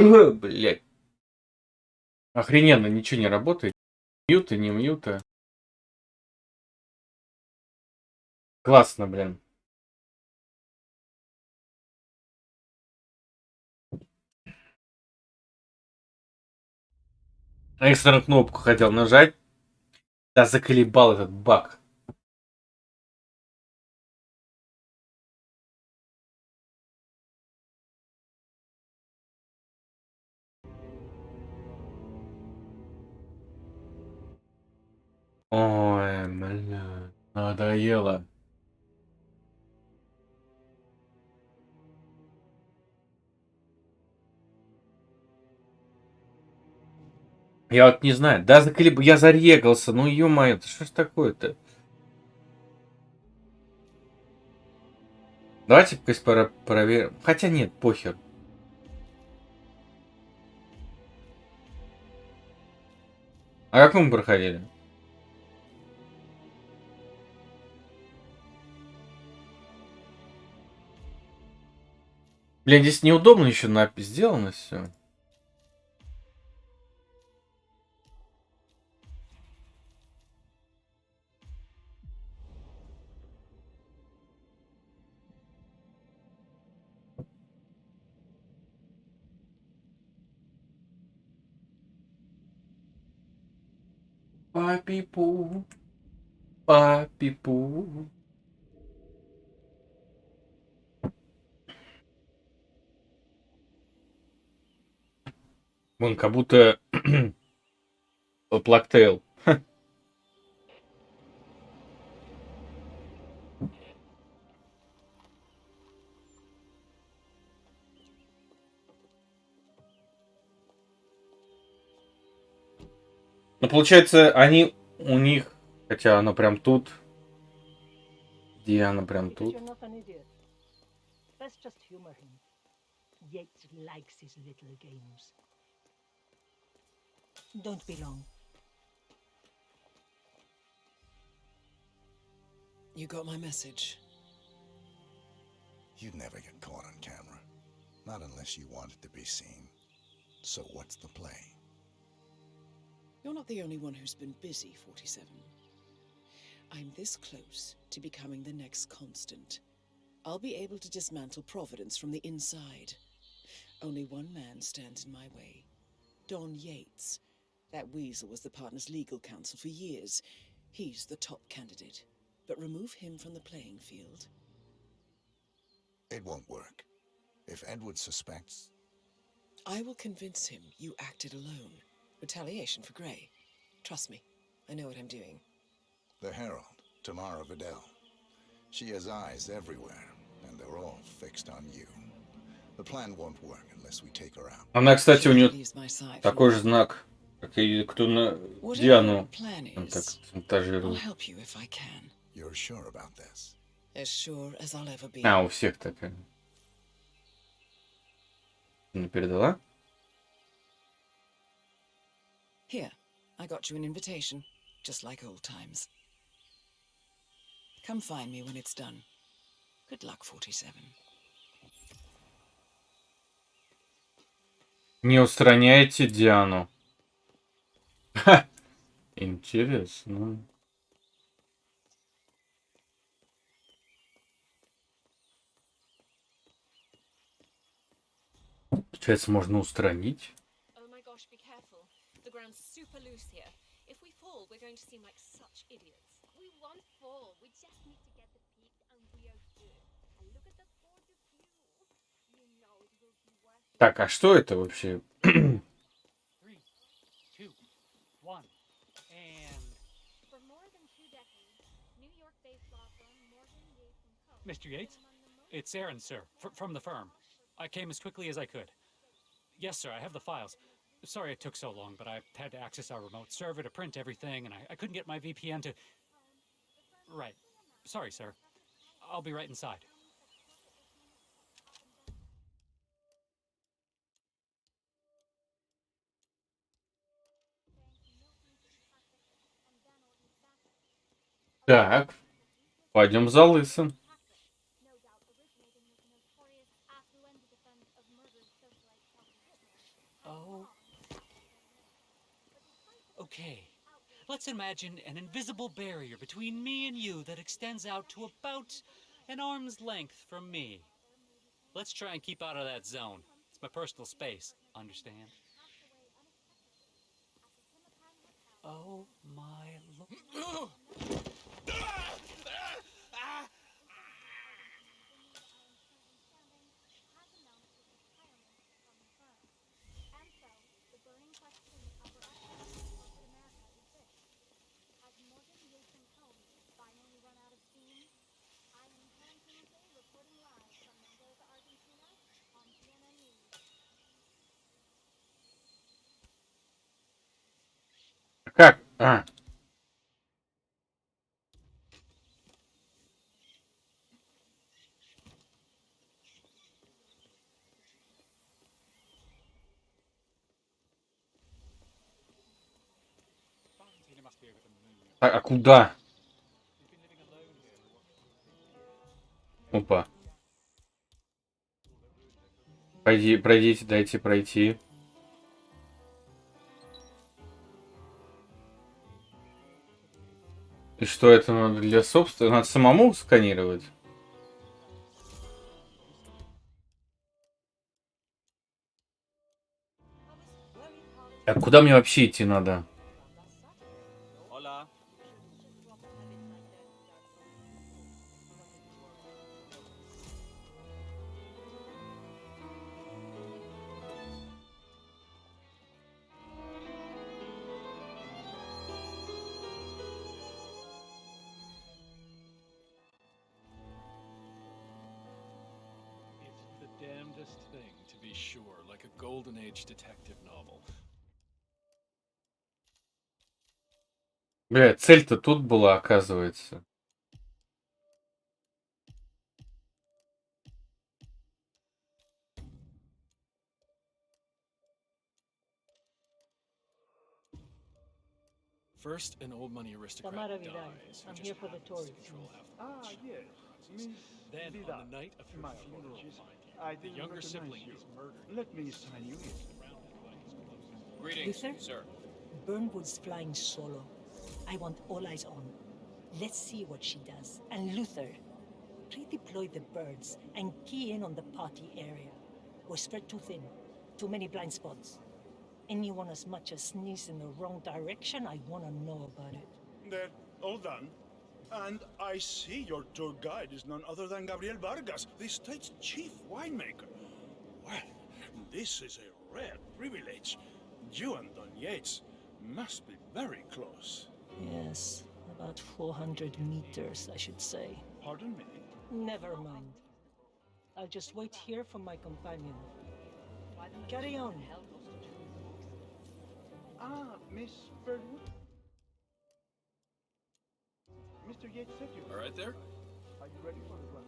Блять. Охрененно, ничего не работает. Мьюта, не мьюта. Классно, блин. Экстренную кнопку хотел нажать. Да заколебал этот баг. Ой, бля. Надоело. Я вот не знаю. Да заколебал. Я зарегался. Ну ё-моё, это что ж такое-то? Давайте-ка проверим. Хотя нет, похер. А как мы проходили? Блин, здесь неудобно еще надпись сделано все. Папи-пу, папи-пу. Вон, как будто Плактейл. Ну, получается, они у них, хотя она прям тут. Где она прям тут? Let's just humor him. Yates likes his little games. Don't be long. You got my message. You'd never get caught on camera. Not unless you wanted to be seen. So what's the play? You're not the only one who's been busy, 47. I'm this close to becoming the next Constant. I'll be able to dismantle Providence from the inside. Only one man stands in my way. Don Yates. That weasel was the partner's legal counsel for years. He's the top candidate. But remove him from the playing field. It won't work. If Edward suspects... I will convince him you acted alone. Retaliation for Grey. Trust me, I know what I'm doing. The Herald, Tamara Vidal. She has eyes everywhere, and they're all fixed on you. The plan won't work unless we take her out. Она, кстати, у нее такой же знак, как и кто на Диану. Он так шантажирует. You're sure about this? As sure as I'll ever be. А, у всех такая. Она передала? Here, I got you an invitation, just like old times. Come find me when it's done. Good luck, 47. Не устраняйте Диану. Ха! Интересно. Получается, можно устранить. Так, а что это вообще? Mr. Yates? It's Aaron, sir, from the firm. I came as quickly as I could. Yes, sir, I have the files. Sorry it took so long, but I had to access our remote server to print everything, and I couldn't get my VPN to... Right. Sorry, sir. I'll be right inside. Так, пойдем за лысым. Okay. Let's imagine an invisible barrier between me and you that extends out to about an arm's length from me. Let's try and keep out of that zone. It's my personal space. Understand? Oh my lord. Как? А, Must be over the moon. а куда? He's been living alone here. Опа. Пройдите, дайте пройти. И что это надо для собственного? Надо самому сканировать? А куда мне вообще идти надо? Hola. It's the damnedest thing, to be sure, like a Golden Age detective novel. Бля, цель-то тут была, оказывается. First, an old money aristocrat Tamara Vidal. dies, who I'm just here for the happens to tourists. control half the yes, Miss Then, Vidal. on the night of her My funeral, apologies. mind you, I the didn't younger recognize sibling you. is murdered. Let me sign you in. Greetings, Luther? sir. Burnwood's flying solo. I want all eyes on. Let's see what she does. And Luther, redeploy the birds and key in on the party area. We're spread too thin. Too many blind spots. Anyone as much as sneeze in the wrong direction, I want to know about it. They're all done. And I see your tour guide is none other than Gabriel Vargas, the state's chief winemaker. Well, this is a rare privilege. You and Don Yates must be very close. Yes, about 400 meters, I should say. Pardon me? Never mind. I'll just wait here for my companion. Carry on. Ah, Miss Birdwood? Mr. Yates said you All right there? Are you ready for the run?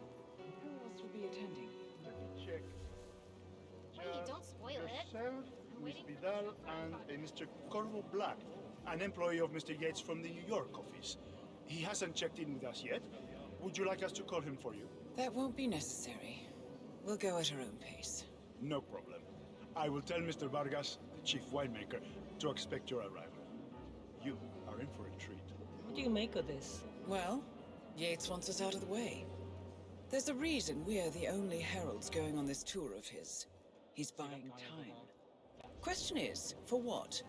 Who else will be attending? Let me check. Wait, don't spoil it. Yourself, I'm Miss waiting for Vidal, and Mr. Corvo Black, an employee of Mr. Yates from the New York office. He hasn't checked in with us yet. Would you like us to call him for you? That won't be necessary. We'll go at our own pace. No problem. I will tell Mr. Vargas, the chief winemaker, to expect your arrival. You are in for a treat. What do you make of this? Well, Yates wants us out of the way. There's a reason we're the only heralds going on this tour of his. He's buying time. Question is, for what?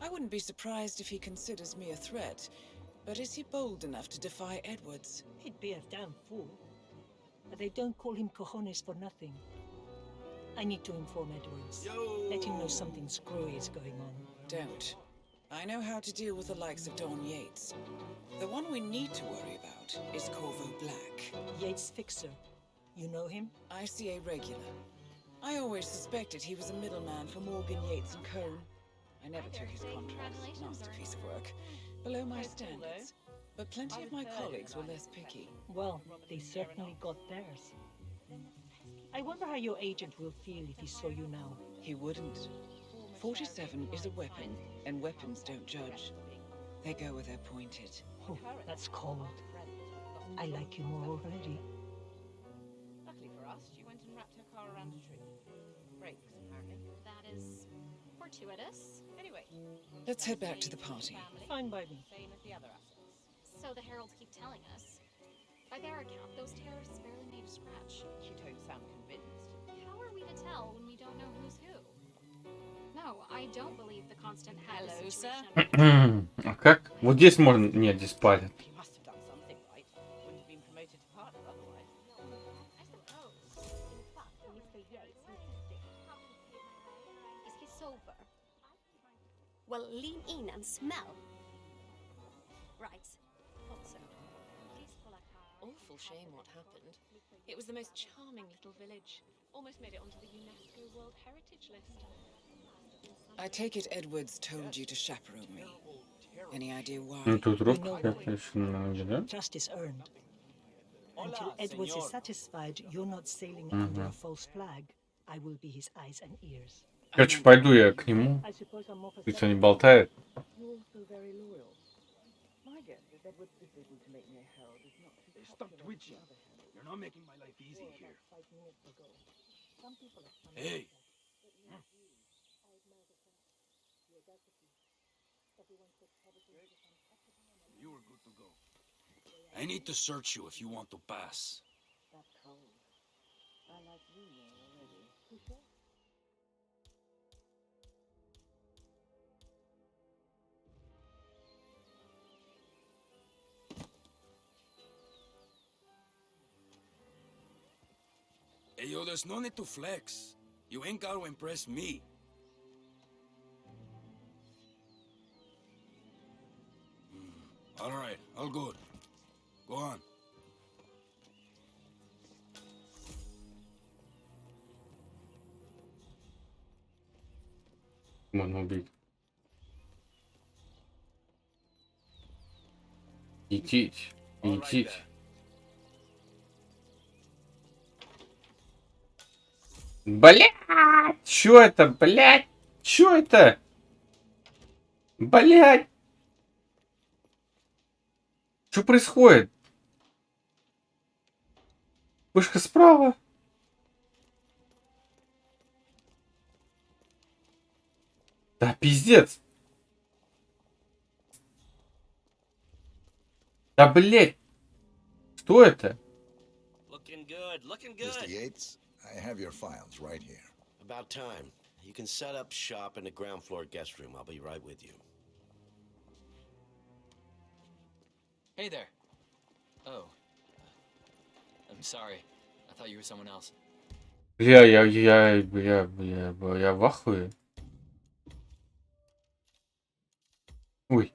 I wouldn't be surprised if he considers me a threat, but is he bold enough to defy Edwards? He'd be a damn fool. But they don't call him cojones for nothing. I need to inform Edwards. Let him know something screwy is going on. Don't. I know how to deal with the likes of Don Yates. The one we need to worry about is Corvo Black. Yates Fixer. You know him? ICA regular. I always suspected he was a middleman for Morgan Yates and Co. I never took his contract. Congratulations, Masterpiece of work. Below my standards. But plenty of my colleagues were less picky. Well, they certainly got theirs. I wonder how your agent will feel if he saw you now. He wouldn't. 47 is a weapon, and weapons don't judge. They go where they're pointed. Oh, that's cold. I like you more already. Luckily for us, she went and wrapped her car around a tree. Brakes, apparently. That is fortuitous. Anyway, Let's head back to the party. Fine by me. same as the other assholes. So the heralds keep telling us. By their account, those terrorists barely made a scratch. You don't sound convinced. How are we to tell when we don't know who's who? No, I don't believe the constant head Hello, sir. situation. А как? Вот здесь можно... Нет, здесь палят. You must have done something right. Wouldn't have been promoted to partner otherwise. I suppose. In fact, Mr. Yates insisted. Is he sober? Well, lean in and smell. Right. Thought so. Please pull a card. Awful shame what happened. It was the most charming little village. Almost made it onto the UNESCO World Heritage List. I take it Edwards told you to chaperone me. Any idea why? Ну тут руки No. конечно, да? Trust is earned. Until Edwards is satisfied you're not sailing under a false flag, I will be his eyes and ears. Короче, пойду я к нему. I suppose I'm more Пусть он не болтает. You're also very loyal. My guess is Edward's decision to make me a herald is not too Stop twitching. You're not making my life easy here. Hey! You are good to go. I need to search you if you want to pass. Hey, yo, there's no need to flex. You ain't got to impress me. All right, all good. Go on. Можно убить. Идите, идите. Блядь! Чё это, блядь? Чё это? Блядь! Что происходит? Вышка справа. Да пиздец. Да блядь. Что это? Looking good, looking Mr. good. Yates, I have your files right here. About time. You can set up shop in the ground floor guest room. I'll be right with you. Hey there. Oh. I'm sorry. I thought you were someone else. Бля, я в ахуе. Ой.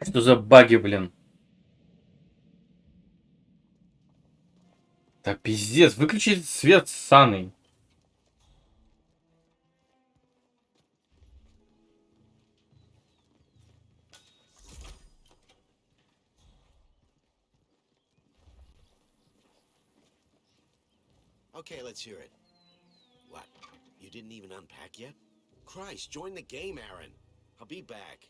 Что за баги, блин? Да пиздец, выключить свет ссаный. Okay, let's hear it. What? You didn't even unpack yet? Christ, join the game, Aaron. I'll be back.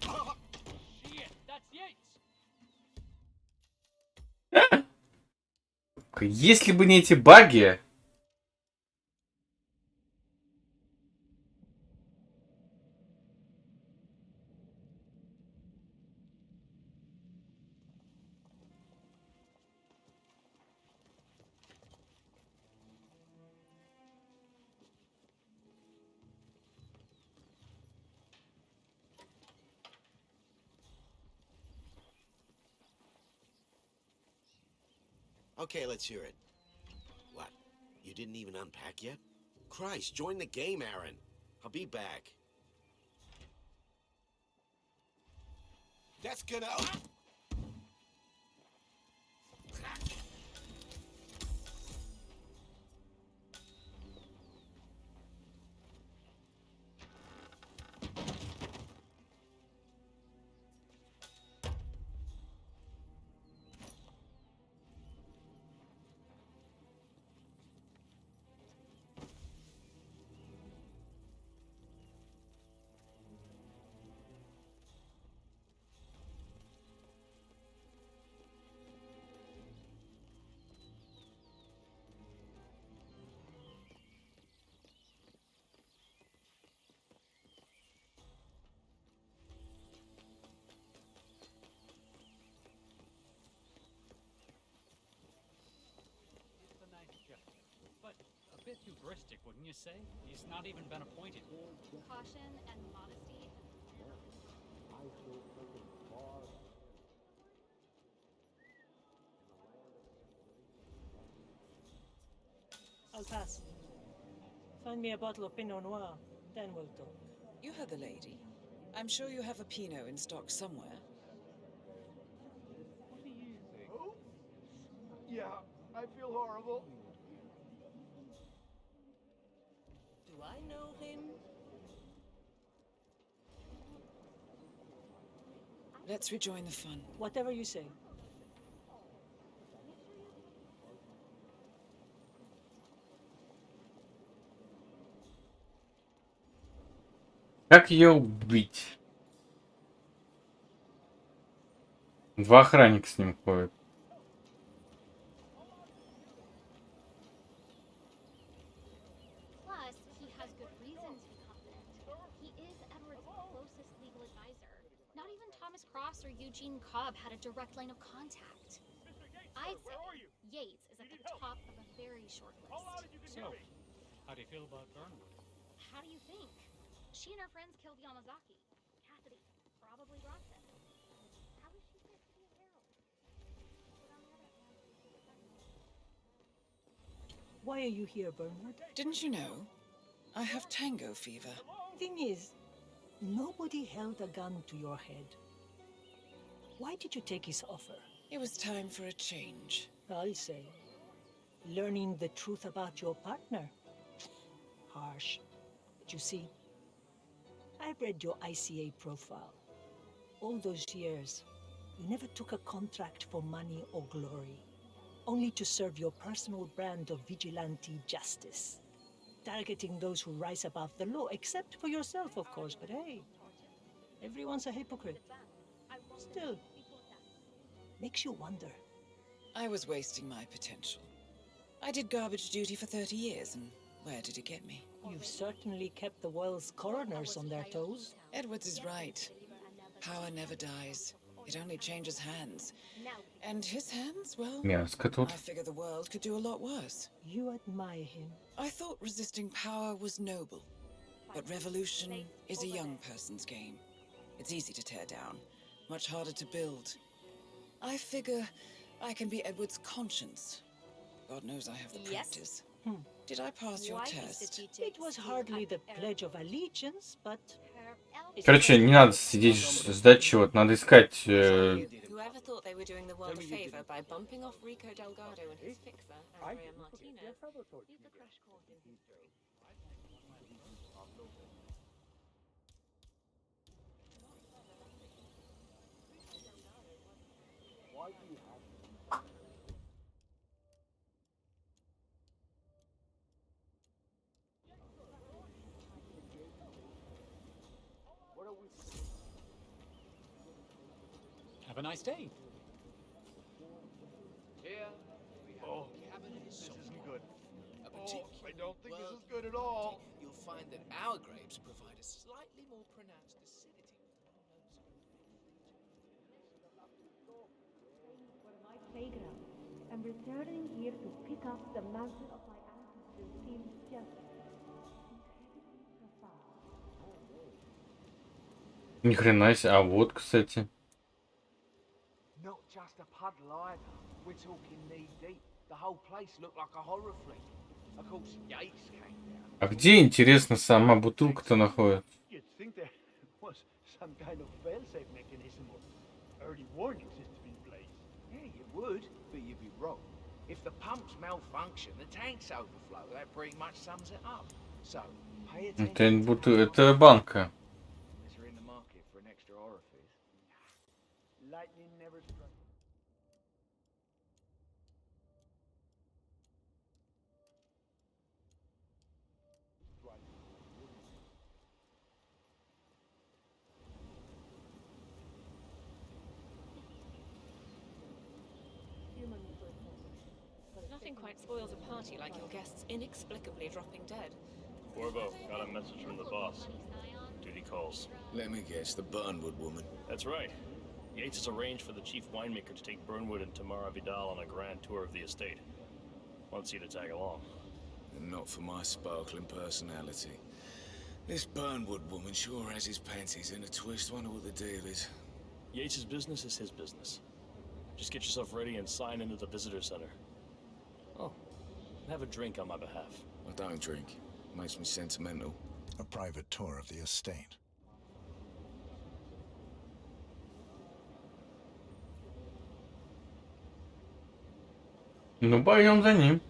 Shit, that's Yates. Если бы не эти баги... Okay, let's hear it. What? You didn't even unpack yet? Christ, join the game, Aaron. I'll be back. That's gonna... bit hubristic, wouldn't you say? He's not even been appointed. Caution and modesty. I'll pass. Find me a bottle of Pinot Noir, then we'll talk. You heard the lady. I'm sure you have a Pinot in stock somewhere. What do you think? Oh? Yeah, I feel horrible. Do I know him? Let's rejoin the fun. Whatever you say. Как ее убить? Два охранника с ним ходят. Plus, he has good reason to be confident. He is Edward's closest legal advisor. Not even Thomas Cross or Eugene Cobb had a direct line of contact. I'd say Yates is at the top of a very short list. So, how do you feel about Burnwood? How do you think? She and her friends killed Yamazaki. Cassidy probably brought them. How is she fit to be a herald? But on the other hand, she's defending. Why are you here, Burnwood? Didn't you know? I have tango fever. Thing is, nobody held a gun to your head. Why did you take his offer? It was time for a change. I'll say. Learning the truth about your partner. Harsh. But you see, I've read your ICA profile. All those years, you never took a contract for money or glory, only to serve your personal brand of vigilante justice, targeting those who rise above the law, except for yourself, of course, but hey, everyone's a hypocrite. Still, makes you wonder. I was wasting my potential. I did garbage duty for 30 years, and where did it get me? You've certainly kept the world's coroners on their toes. Edwards is right. Power never dies. It only changes hands. And his hands, well, Мерзко тут. I figure the world could do a lot worse. You admire him. I thought resisting power was noble. But revolution is a young person's game. It's easy to tear down, much harder to build. I figure I can be Edward's conscience. God knows I have the practice. Did I pass your test? It was hardly the Pledge of Allegiance, but... Короче, не надо сидеть ждать чего-то, надо искать. Whoever thought they were doing the world a favor by bumping off Rico Delgado and his fixer, Andrea Martinez, leave the crash course in history. Have a nice day. Oh, this isn't good. Oh, I don't think this is good at all. You'll find that our grapes provide a slightly more pronounced acidity. For my playground, and returning here to pick up the mantle of my ancestors seems just incredibly profound. Ни хрена себе. А вот, кстати. Not just a puddle either. We're talking knee deep. The whole place looked like a horror flick. Of course, Yates came down. А где, интересно, сама бутылка-то находится? You'd think there was some kind of fail-safe mechanism or early warning system in place. Yeah, you would, but you'd be wrong. If the pumps malfunction, the tanks overflow. That pretty much sums it up. So, pay attention. Это банка. Unless you're in the market for an extra orifice. Lightning never struck. Nothing quite spoils a party like your guests inexplicably dropping dead. Corvo, got a message from the boss. Duty calls. Let me guess, the Burnwood woman. That's right. Yates has arranged for the chief winemaker to take Burnwood and Tamara Vidal on a grand tour of the estate. Wants you to tag along. and not for my sparkling personality. This Burnwood woman sure has his panties in a twist. Wonder what the deal is. Yates' business is his business. Just get yourself ready and sign into the visitor center. Oh, have a drink on my behalf. I don't drink. Makes me sentimental. A private tour of the estate. Ну, пойдем за ним.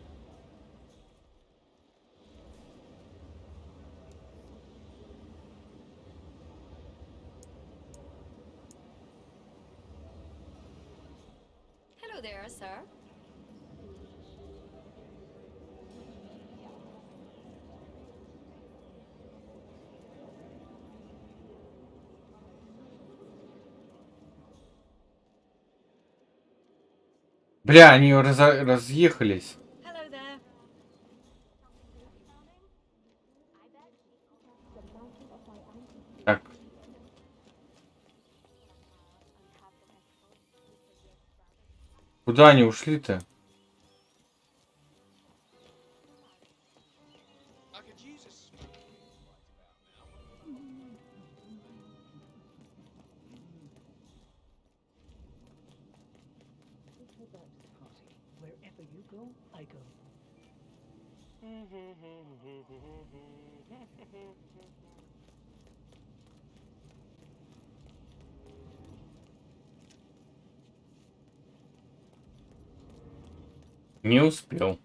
Hello there, sir. Бля, они разъехались. Hello there. Так. Куда они ушли-то? Wherever you go, I go. Не успел.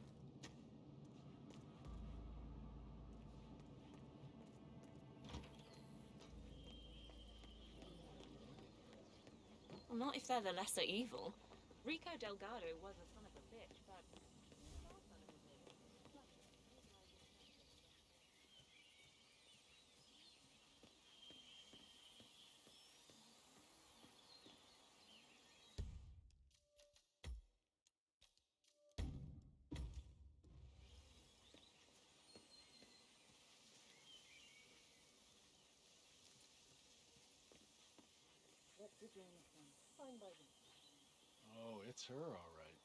Well, not if they're the lesser evil. Rico Delgado was a son of a bitch, but... Oh, it's her, all right.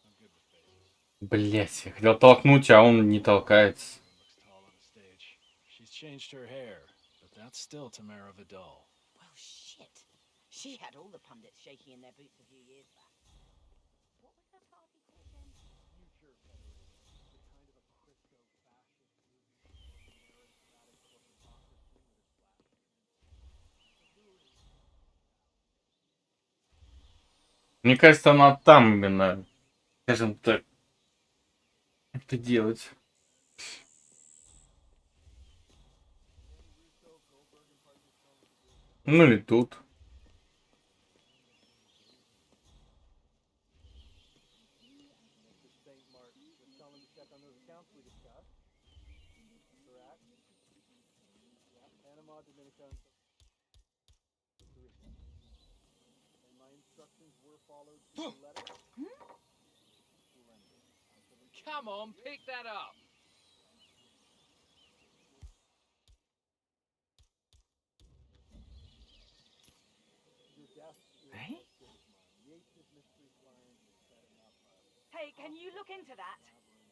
I'm good with faces. Блять, я хотел толкнуть, а он не толкается. Looks tall on the stage. She's changed her hair, but that's still Tamara Vidal. Well, shit. She had all the pundits shaking in their boots a few years back. What was her party called then? Future Federation. The kind of a crypto-fascist movement. Aristocratic corporatocracy with a splash of Мне кажется, она там именно, скажем так, это делать. Ну или тут. Come on, pick that up. Hey? Hey, can you look into that?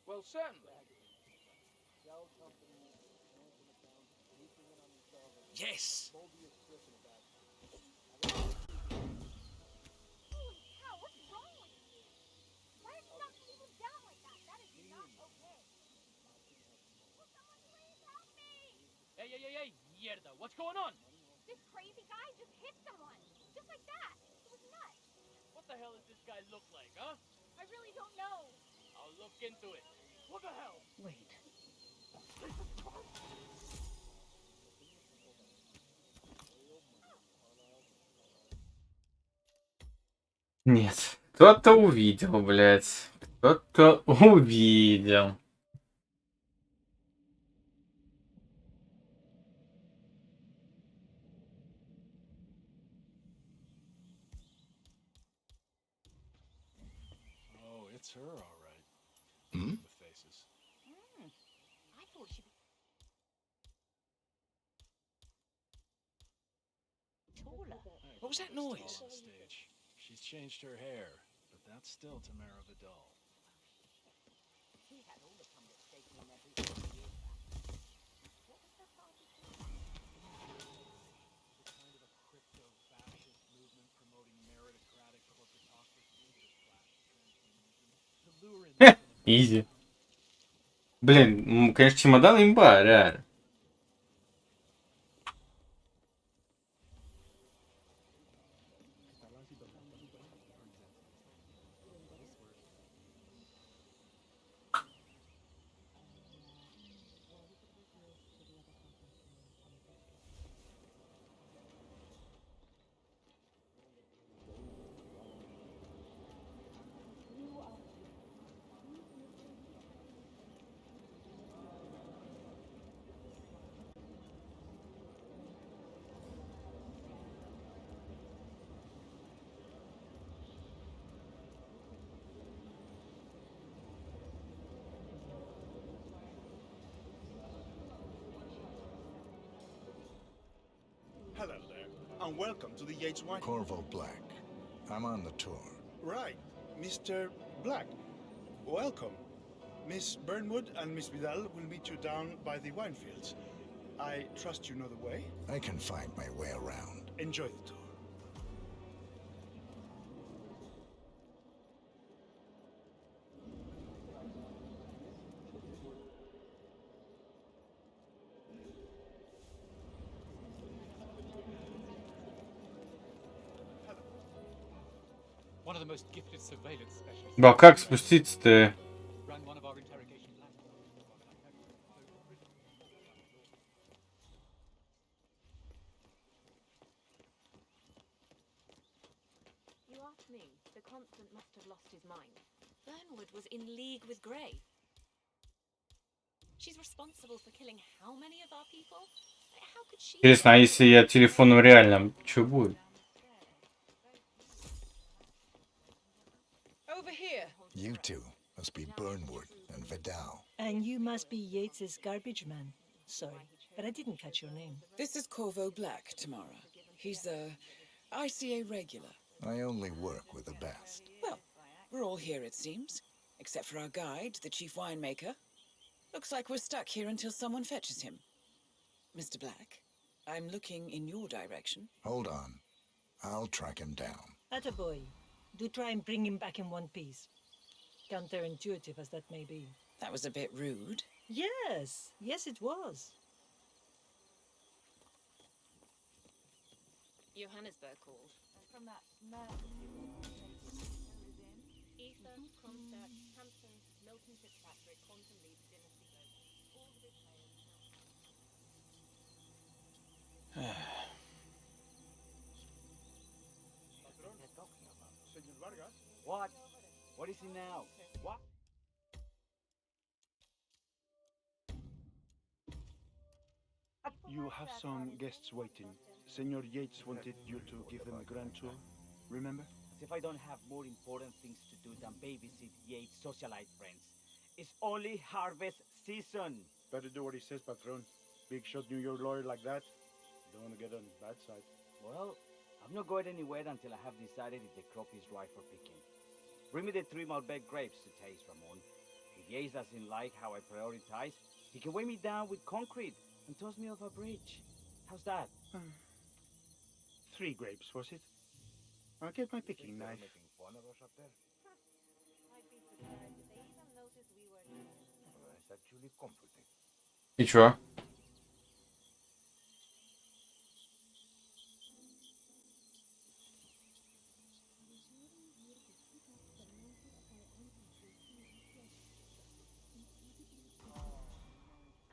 Well, certainly. Yes! Holy cow, what's wrong with you? Why are you knocking people down like that? That is not okay. Will someone please help me? Hey, mierda, what's going on? This crazy guy just hit someone. Just like that. It was nuts. What the hell does this guy look like, huh? I really don't know. I'll look into it. What the hell? Wait. Нет. Кто-то увидел, блядь. Кто-то увидел. Oh, it's her, all right. Hmm? With faces. I thought she was taller. What was that noise? On the stage. She's changed her hair, but that's still Tamara Vidal. She had all the pundits shaking in their Изи. Блин, конечно, чемодан имба, реально. Hello there, and welcome to the Yates Wine. Corvo Black. I'm on the tour. Right, Mr. Black. Welcome. Miss Burnwood and Miss Vidal will meet you down by the wine fields. I trust you know the way. I can find my way around. Enjoy the tour. One of the most gifted surveillance specialists. Да как спуститься-то? Ran one of our interrogation labs. You ask me, the Constant must have lost his mind. Burnwood was in league with Grey. She's responsible for killing how many of our people? How could she... Интересно, а если я телефоном реальном, что будет? Over here. You two must be Burnwood and Vidal. And you must be Yates's garbage man. Sorry, but I didn't catch your name. This is Corvo Black, Tamara. He's a ICA regular. I only work with the best. Well, we're all here, it seems. Except for our guide, the chief winemaker. Looks like we're stuck here until someone fetches him. Mr. Black, I'm looking in your direction. Hold on. I'll track him down. Attaboy. Do try and bring him back in one piece. Counterintuitive as that may be. That was a bit rude. Yes, yes it was. Johannesburg called. From that Ether, Comstock, Hampton, Milton Fitzpatrick, Quantum Leap, Dynasty Boat. All the big players. Senor Vargas? What? What is he now? What? You have some guests waiting. Senor Yates wanted you to give them a grand tour, remember? As if I don't have more important things to do than babysit Yates' socialite friends. It's only harvest season. Better do what he says, Patron. Big shot New York lawyer like that. Don't want to get on his bad side. Well, I'm not going anywhere until I have decided if the crop is ripe for picking. Bring me the 3 Malbec grapes to taste, Ramon. If Yates doesn't like how I prioritize, he can weigh me down with concrete and toss me off a bridge. How's that? 3 grapes, was it? I'll get my picking knife. I'd be surprised if they even noticed we were there. It's actually comforting. И чё?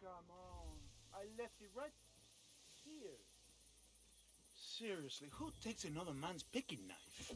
Come on. I left it right here. Seriously, who takes another man's picking knife?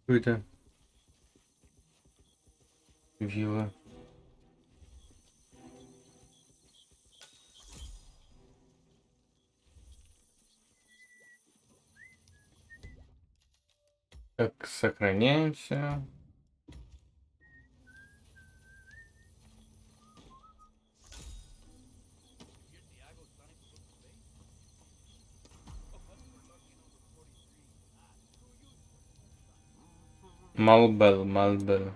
Что это? Вилла. Так, сохраняемся. Малбел, Малбел.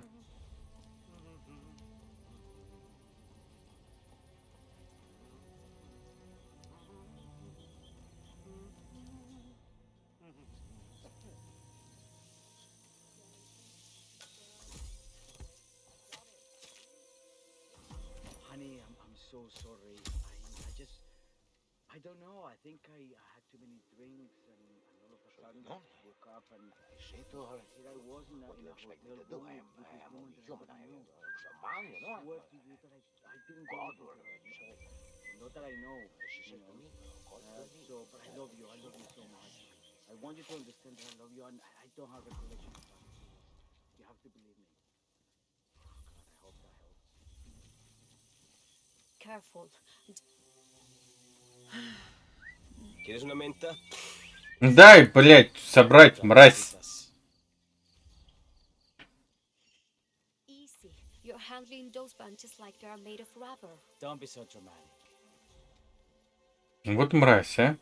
Honey, I'm so sorry. I don't know. I think I had too many drinks and all of a sudden I just woke up and here I was in a hotel room with this woman that I didn't know. I swear to you that I didn't do anything to her. Not that I know, you know. But I love you. I love you so much. I want you to understand that I love you, and I don't have recollection of that. Please, you have to believe me. Oh God, I hope that helps. Careful. ¿Quieres una menta? Дай, блядь, собрать, мразь. Easy. You're handling those bunches like they are made of rubber. Don't be so dramatic. Вот мразь, а.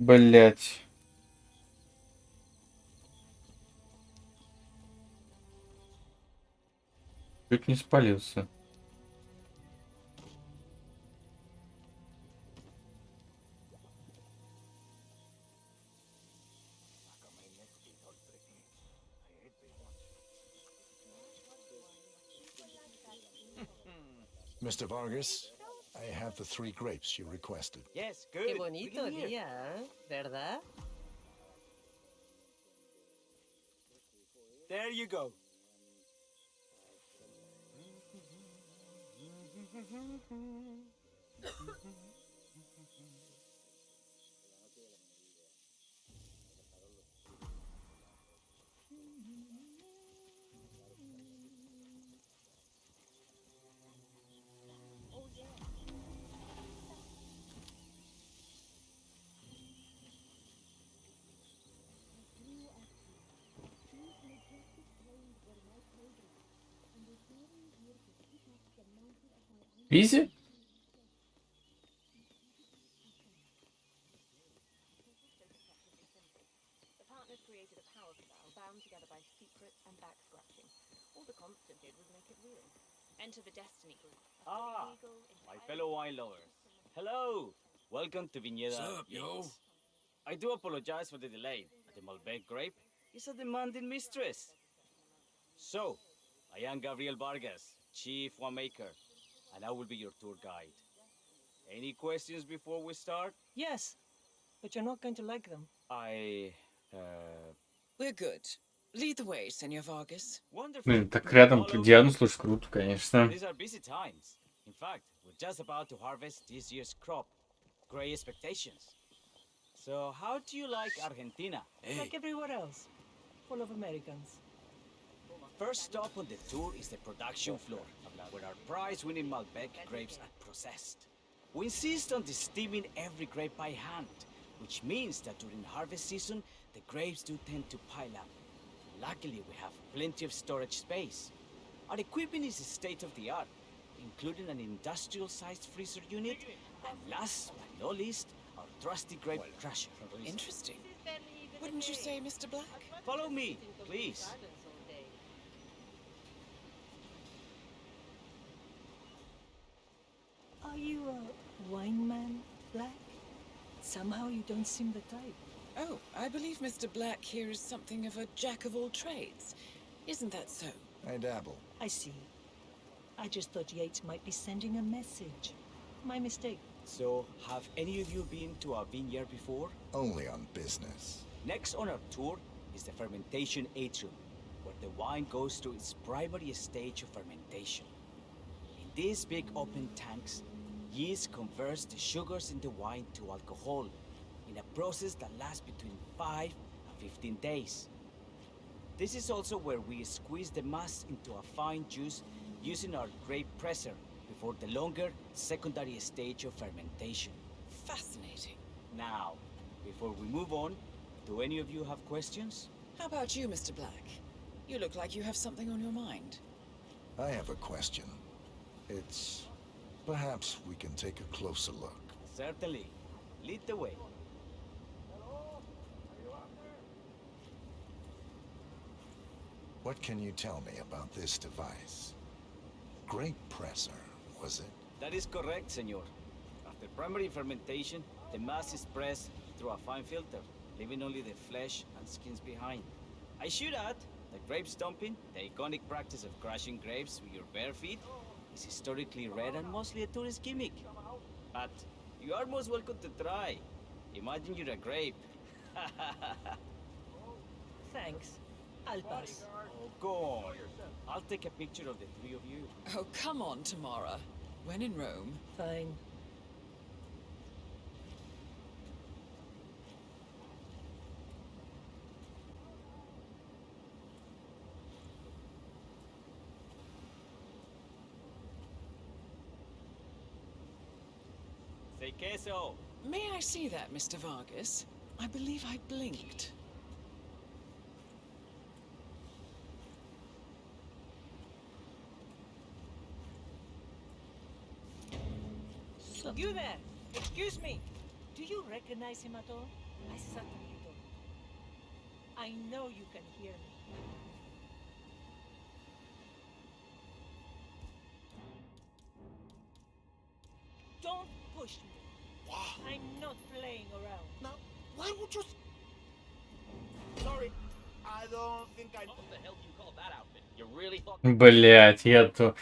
Блять. Чуть не спалился. Mr. Vargas, I have the 3 grapes you requested. Yes, good. Qué bonito día, ¿verdad? There you go. Изи? The partners created a power spell bound together by secrets and back scratching. All the constant did was make it real. Enter the Destiny Group. Ah, my fellow wine lovers. Hello. Welcome to Viñeda. What's up, yo? Yates. I do apologize for the delay. The Malbec grape is a demanding mistress. So, I am Gabriel Vargas, Chief Winemaker, and I will be your tour guide. Any questions before we start? Yes, but you're not going to like them. We're good. Lead the way, Senor Vargas. Wonderful. Блин, так рядом к Диану, слушай, круто, конечно. These are busy times. In fact, we're just about to harvest this year's crop. Great expectations. So, how do you like Argentina? Like everywhere else. Full of Americans. First stop on the tour is the production floor, where our prize-winning Malbec grapes are processed. We insist on steaming every grape by hand, which means that during harvest season, the grapes do tend to pile up. Luckily, we have plenty of storage space. Our equipment is state-of-the-art, including an industrial-sized freezer unit, and last but not least, our trusty grape crusher. Interesting. Wouldn't you say, Mr. Black? Follow me, please. Are you a wine man, Black? Somehow you don't seem the type. Oh, I believe Mr. Black here is something of a jack of all trades. Isn't that so? I dabble. I see. I just thought Yates might be sending a message. My mistake. So, have any of you been to a vineyard before? Only on business. Next on our tour is the fermentation atrium, where the wine goes through its primary stage of fermentation. In these big open tanks, yeast converts the sugars in the wine to alcohol in a process that lasts between 5 and 15 days. This is also where we squeeze the mass into a fine juice using our grape presser before the longer secondary stage of fermentation. Fascinating. Now, before we move on, do any of you have questions? How about you, Mr. Black? You look like you have something on your mind. I have a question. It's... perhaps we can take a closer look. Certainly. Lead the way. What can you tell me about this device? Grape presser, was it? That is correct, senor. After primary fermentation, the mass is pressed through a fine filter, leaving only the flesh and skins behind. I should add that grape stomping, the iconic practice of crushing grapes with your bare feet, is historically rare and mostly a tourist gimmick. But you are most welcome to try. Imagine you're a grape. Thanks. I'll pass. Oh, go on. I'll take a picture of the three of you. Oh, come on, Tamara. When in Rome. Fine. Say queso. May I see that, Mr. Vargas? I believe I blinked. You there! Excuse me! Do you recognize him at all? I certainly don't. I know you can hear me. Don't push me. I'm not playing around. Now, why would you... Sorry, I don't think I... What the hell do you call that outfit? You really thought... Блять, я то...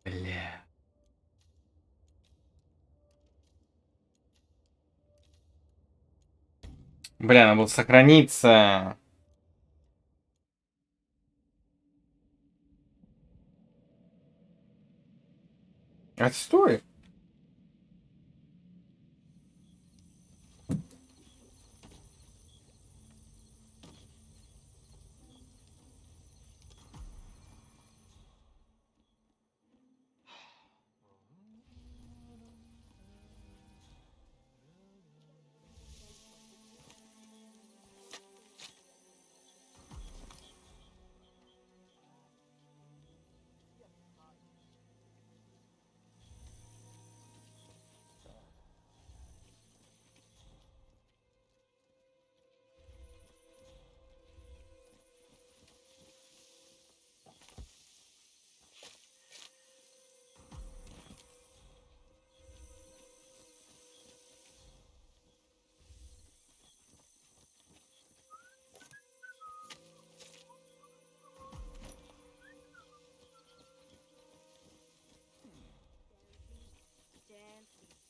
Бля. Бля, надо было сохраниться. Отстой.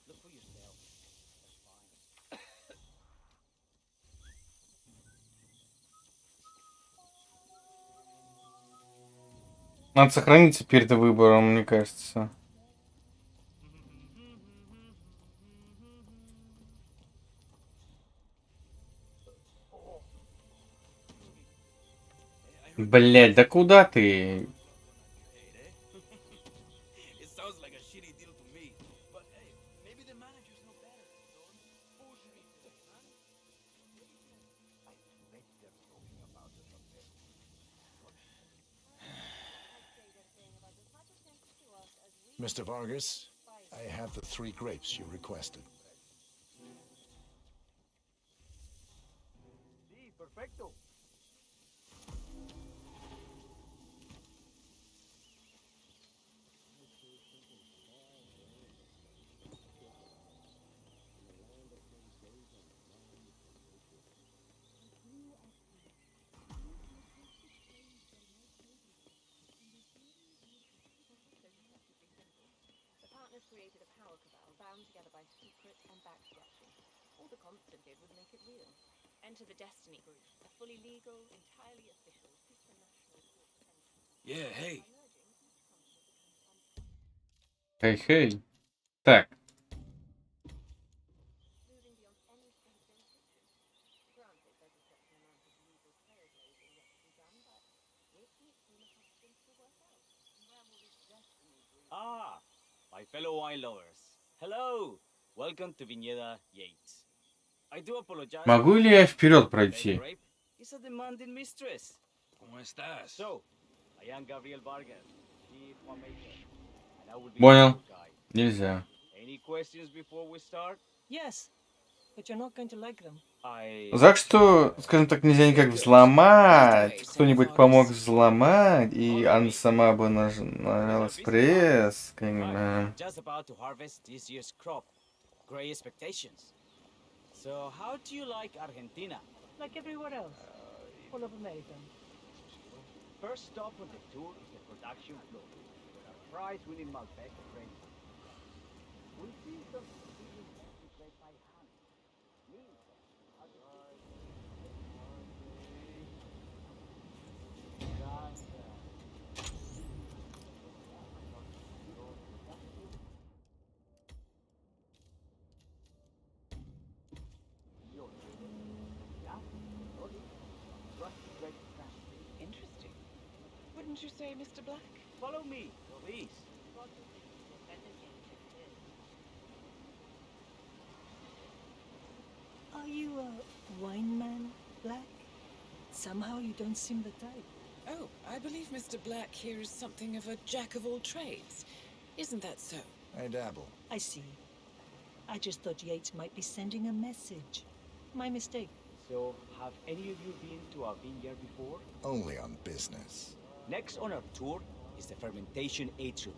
Look for yourself. That's fine. Надо сохраниться перед выбором, мне кажется. Блять, да куда ты? It sounds like a shitty deal to me. But hey, maybe the managers know better. Don't push me, man. I bet they're talking about us up there. Mr. Vargas, I have the 3 grapes you requested. Sí, perfecto. did would make it real. Enter the Destiny Group, a fully legal, entirely official supranational entity. Yeah, hey. Хей-хей. Так. Ah, my fellow wine lovers. Hello. Welcome to Viñeda Yates. I do apologize. Могу ли я вперед пройти? Grape is a demanding mistress. ¿Cómo estás? So, I am Gabriel Vargas, chief winemaker, and I will be Понял. your guide. Нельзя. Any questions before we start? Yes, but you're not going to like them. Так что, скажем так, нельзя никак взломать. Кто-нибудь помог взломать, и она сама бы нажала пресс. Just about to harvest this year's crop. Great expectations. So, how do you like Argentina? Like everywhere else, full of Americans. First stop on the tour is the production floor, where our prize-winning Malbec grapes. We'll see some amazing Mexican grape by hand. Interesting. Wouldn't you say, Mr. Black? Follow me, please. Are you a wine man, Black? Somehow you don't seem the type. Oh, I believe Mr. Black here is something of a jack of all trades. Isn't that so? I dabble. I see. I just thought Yates might be sending a message. My mistake. So, have any of you been to our vineyard before? Only on business. Next on our tour is the fermentation atrium,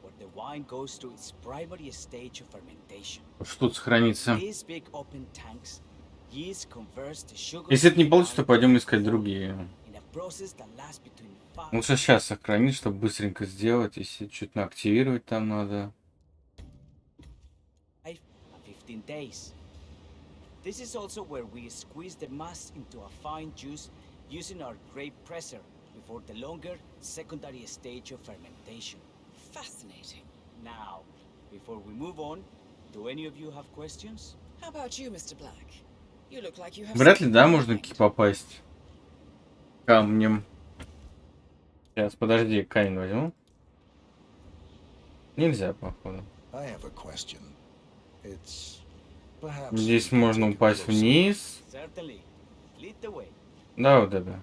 where the wine goes through its primary stage of fermentation. Что тут сохранится? These big open tanks, yeast converts the sugar. Если это не получится, то пойдем искать другие. In a process that lasts between 5 Лучше сейчас сохранить, чтобы быстренько сделать. Если что-то активировать там надо. and 15 days. This is also where we squeeze the mass into a fine juice using our grape presser before the longer secondary stage of fermentation. Fascinating. Now, before we move on, do any of you have questions? How about you, Mr. Black? You look like you have Вряд ли, something да, on your можно mind. попасть камнем. Сейчас, подожди, камень возьму. Нельзя, походу. I have a question. It's perhaps Здесь we can можно take a упасть closer вниз. Certainly. Lead the way. Да, вот это.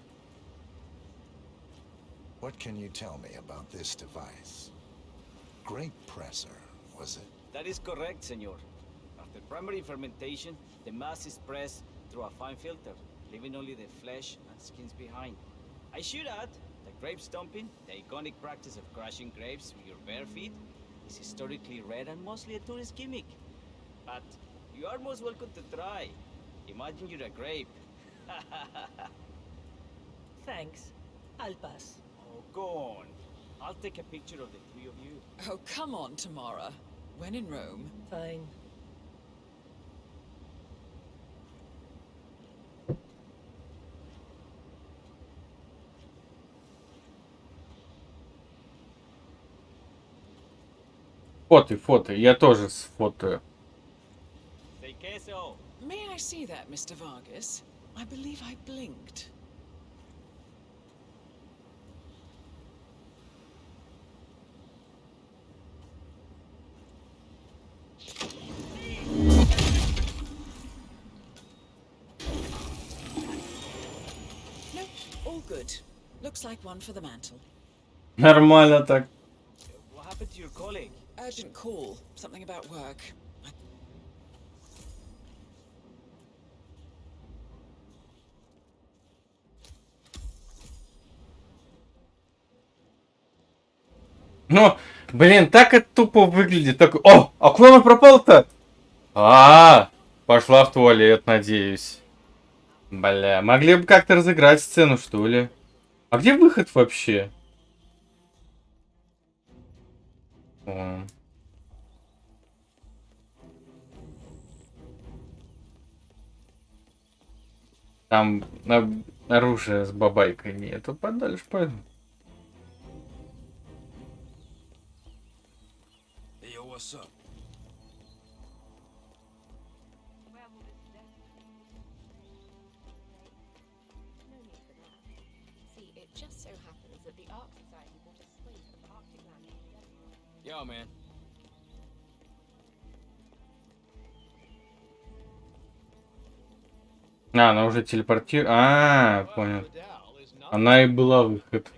What can you tell me about this device? Grape presser, was it? That is correct, senor. After primary fermentation, the mass is pressed through a fine filter, leaving only the flesh and skins behind. I should add that grape stomping, the iconic practice of crushing grapes with your bare feet, is historically rare and mostly a tourist gimmick. But you are most welcome to try. Imagine you're a grape. Thanks. I'll pass. Oh, go on. I'll take a picture of the three of you. Oh, come on, Tamara. When in Rome. Fine. Фото, фото. Я тоже сфотою. Say queso. May I see that, Mr. Vargas? I believe I blinked. No, all good. Looks like one for the mantle. Нормально так. What happened to your colleague? Urgent call. Something about work. Ну, блин, так это тупо выглядит. Так... О, а куда она пропала-то? Пошла в туалет, надеюсь. Бля, могли бы как-то разыграть сцену, что ли? А где выход вообще? О. Там оружия с бабайкой нету, подальше пойду. Hey, yo, what's up? See, it just so happens that the Ark Society bought a swathe of Arctic land. Yo, man. А, она уже телепортирует. А, понял. Она и была выход.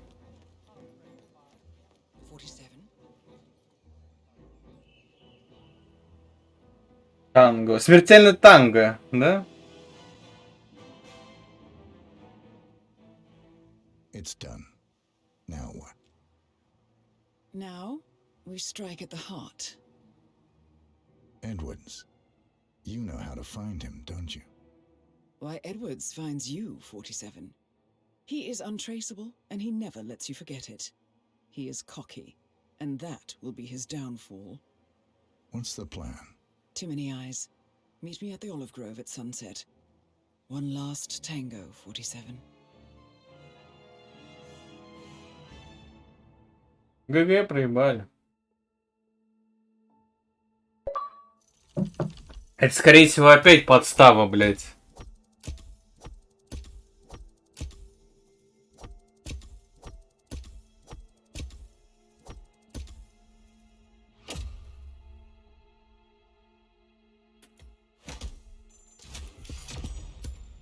47. Танго. Смертельный танго, да? It's done. Now what? Now, we strike at the heart. Edwards. You know how to find him, don't you? Why, Edwards finds you, 47. He is untraceable, and he never lets you forget it. He is cocky, and that will be his downfall. What's the plan? Too many eyes. Meet me at the olive grove at sunset. One last tango, 47. ГГ проебали. Это, скорее всего, опять подстава, блядь.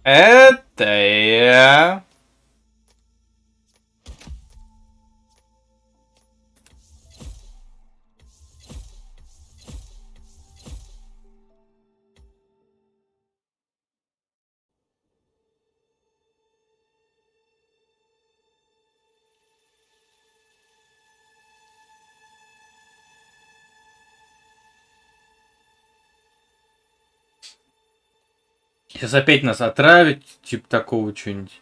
Это я. Сейчас опять нас отравить, типа такого что-нибудь.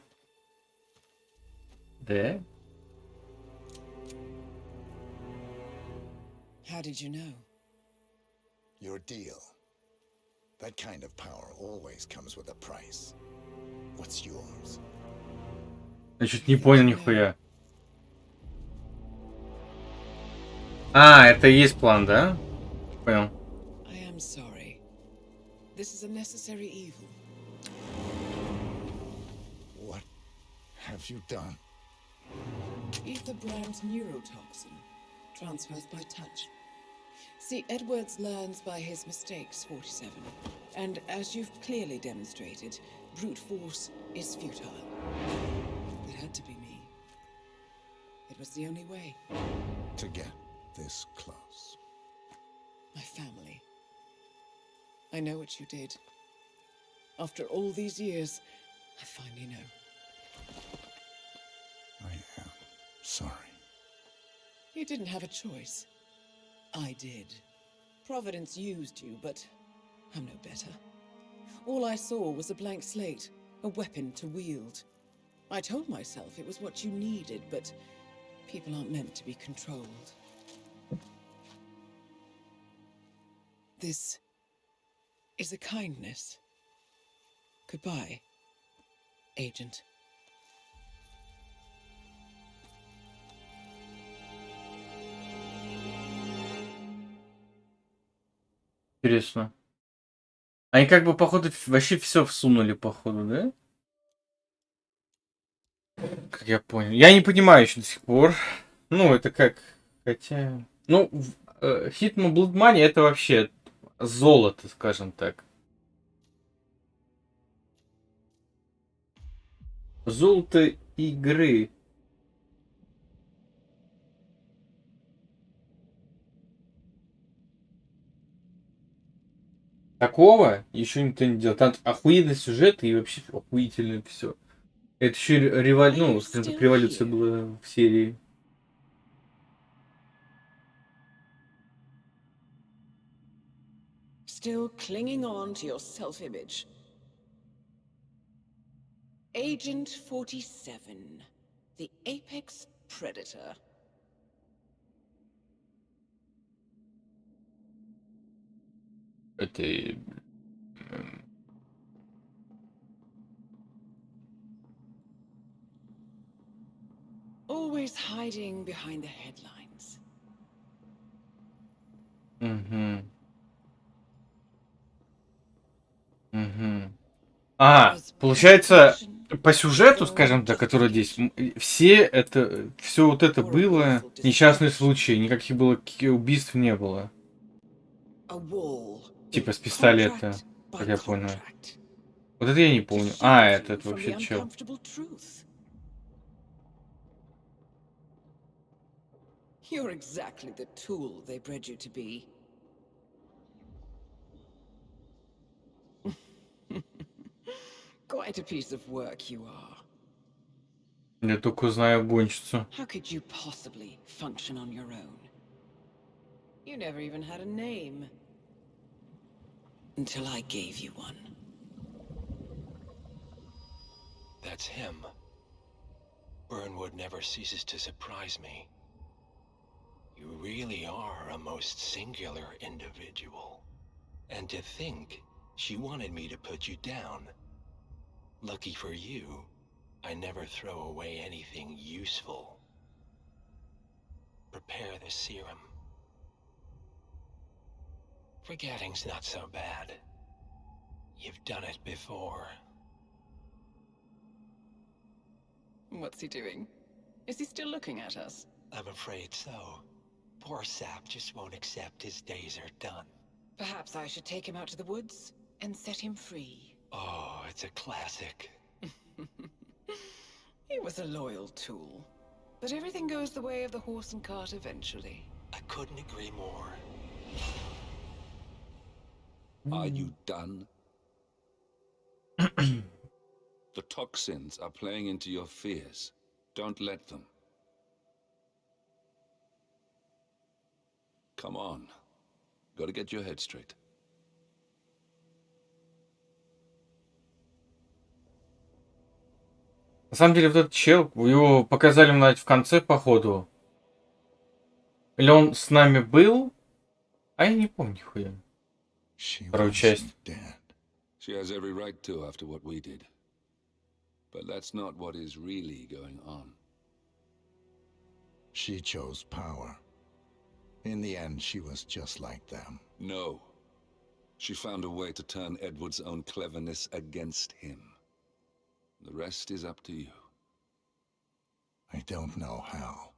Да? How did you know? Your deal. That kind of power always comes with a price. What's yours? Я чуть не понял нихуя. А, это и есть план, да? Понял. I am sorry. This is a necessary evil. What have you done? Ether brand neurotoxin transfers by touch. See, Edwards learns by his mistakes, 47. And as you've clearly demonstrated, brute force is futile. It had to be me. It was the only way. To get this close. My family. I know what you did. After all these years, I finally know. I am sorry. You didn't have a choice. I did. Providence used you, but I'm no better. All I saw was a blank slate, a weapon to wield. I told myself it was what you needed, but people aren't meant to be controlled. This is a kindness. Goodbye, Agent. Интересно. Они как бы, походу, вообще все всунули, походу, да? Как я понял. Я не понимаю еще до сих пор. Ну, это как... Хотя... Ну, Hitman Blood Money это вообще золото, скажем так. Золото игры. Такого еще никто не делал. Там охуенный сюжет и вообще охуительно все. Это еще ну, скажем так, революция была в серии. Still clinging on to your self-image. Agent 47, the apex predator. Это... always hiding behind the headlines. Угу. Угу. А, получается, по сюжету, скажем так, который здесь, все вот это было несчастный случай, никаких было убийств не было. Типа с пистолета, как я понял. Вот это я не помню. А, это вообще чё? You're exactly the tool they bred you to be. Quite a piece of work you are. Я только знаю гонщицу. How could you possibly function on your own? You never even had a name. Until I gave you one. That's him. Burnwood never ceases to surprise me. You really are a most singular individual. And to think she wanted me to put you down. Lucky for you, I never throw away anything useful. Prepare the serum. Forgetting's not so bad. You've done it before. What's he doing? Is he still looking at us? I'm afraid so. Poor sap just won't accept his days are done. Perhaps I should take him out to the woods and set him free. Oh, it's a classic. He was a loyal tool. But everything goes the way of the horse and cart eventually. I couldn't agree more. Are you done? The toxins are playing into your fears. Don't let them. Come on. Gotta get your head straight. На самом деле, вот этот чел, его показали, наверное, в конце, походу. Или он с нами был? А я не помню, нихуя. Вторую часть. She has every right to after what we did. But that's not what is really going on. She chose power. In the end, she was just like them. No. She found a way to turn Edward's own cleverness against him. The rest is up to you. I don't know how.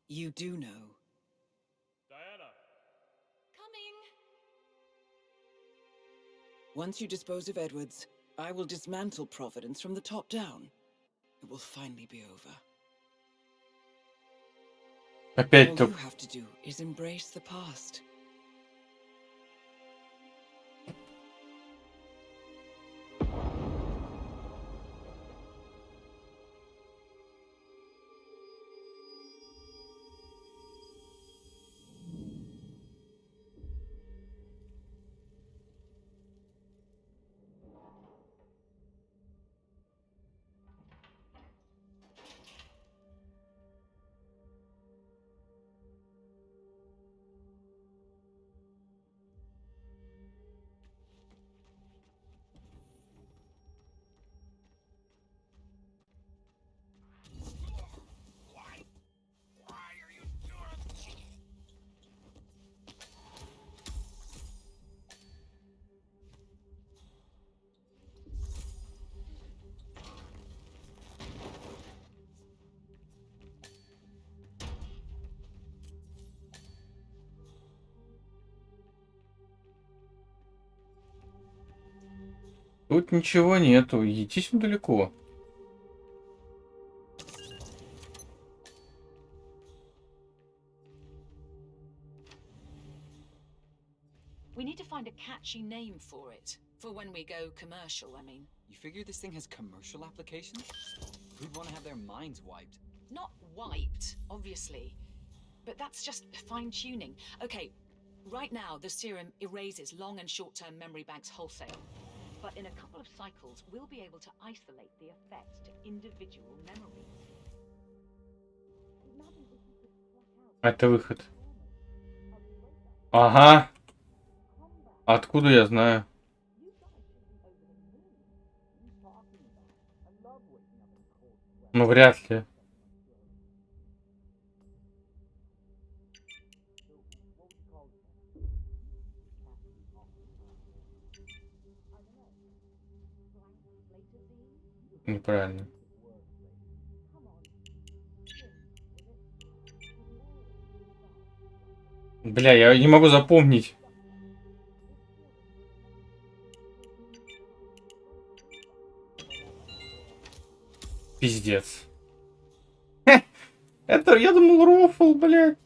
You do know. Diana! Coming! Once you dispose of Edwards, I will dismantle Providence from the top down. It will finally be over. Опять All только... you have to do is embrace the past. Тут ничего нету, идите далеко. We need to find a catchy name for it. For when we go commercial, I mean. You figure this thing has commercial applications? Who'd want to have their minds wiped? Not wiped, obviously. But that's just fine-tuning. Okay, right now the serum erases long and short-term memory banks wholesale. But in a couple of cycles, we'll be able to isolate the effects to individual memories. Это выход. Ага. Откуда я знаю? Ну, вряд ли. Неправильно. Бля, я не могу запомнить. Пиздец. Это, я думал, рофл, блядь.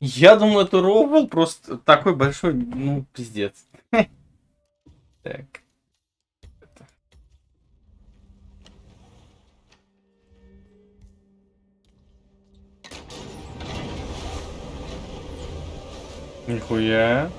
Я думал, это рофл, просто такой большой, ну, пиздец. Так. Нихуя.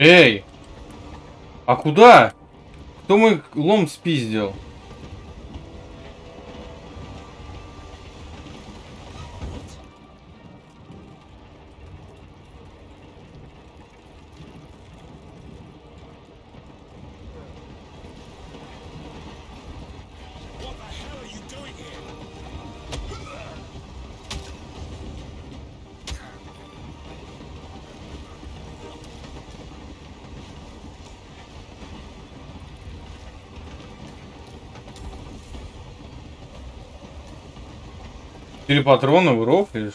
Эй! А куда? Кто мой лом спиздил? Или патроны в рофлишь?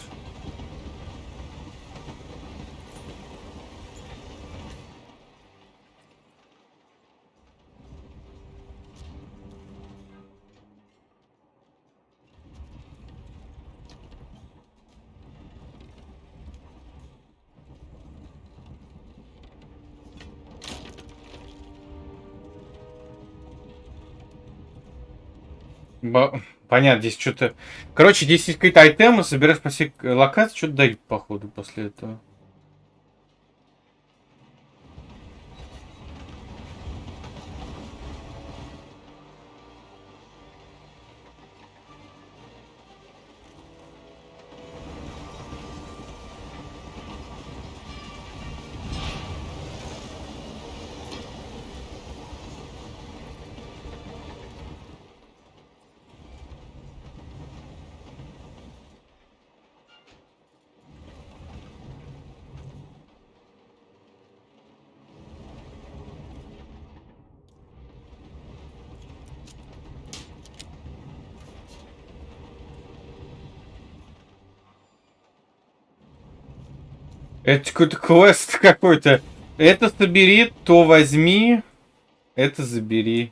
Понятно, здесь что-то... Короче, здесь есть какие-то айтемы, собираешь по всей локации, что-то дают, походу, после этого. Это какой-то квест какой-то. Это собери, то возьми. Это забери.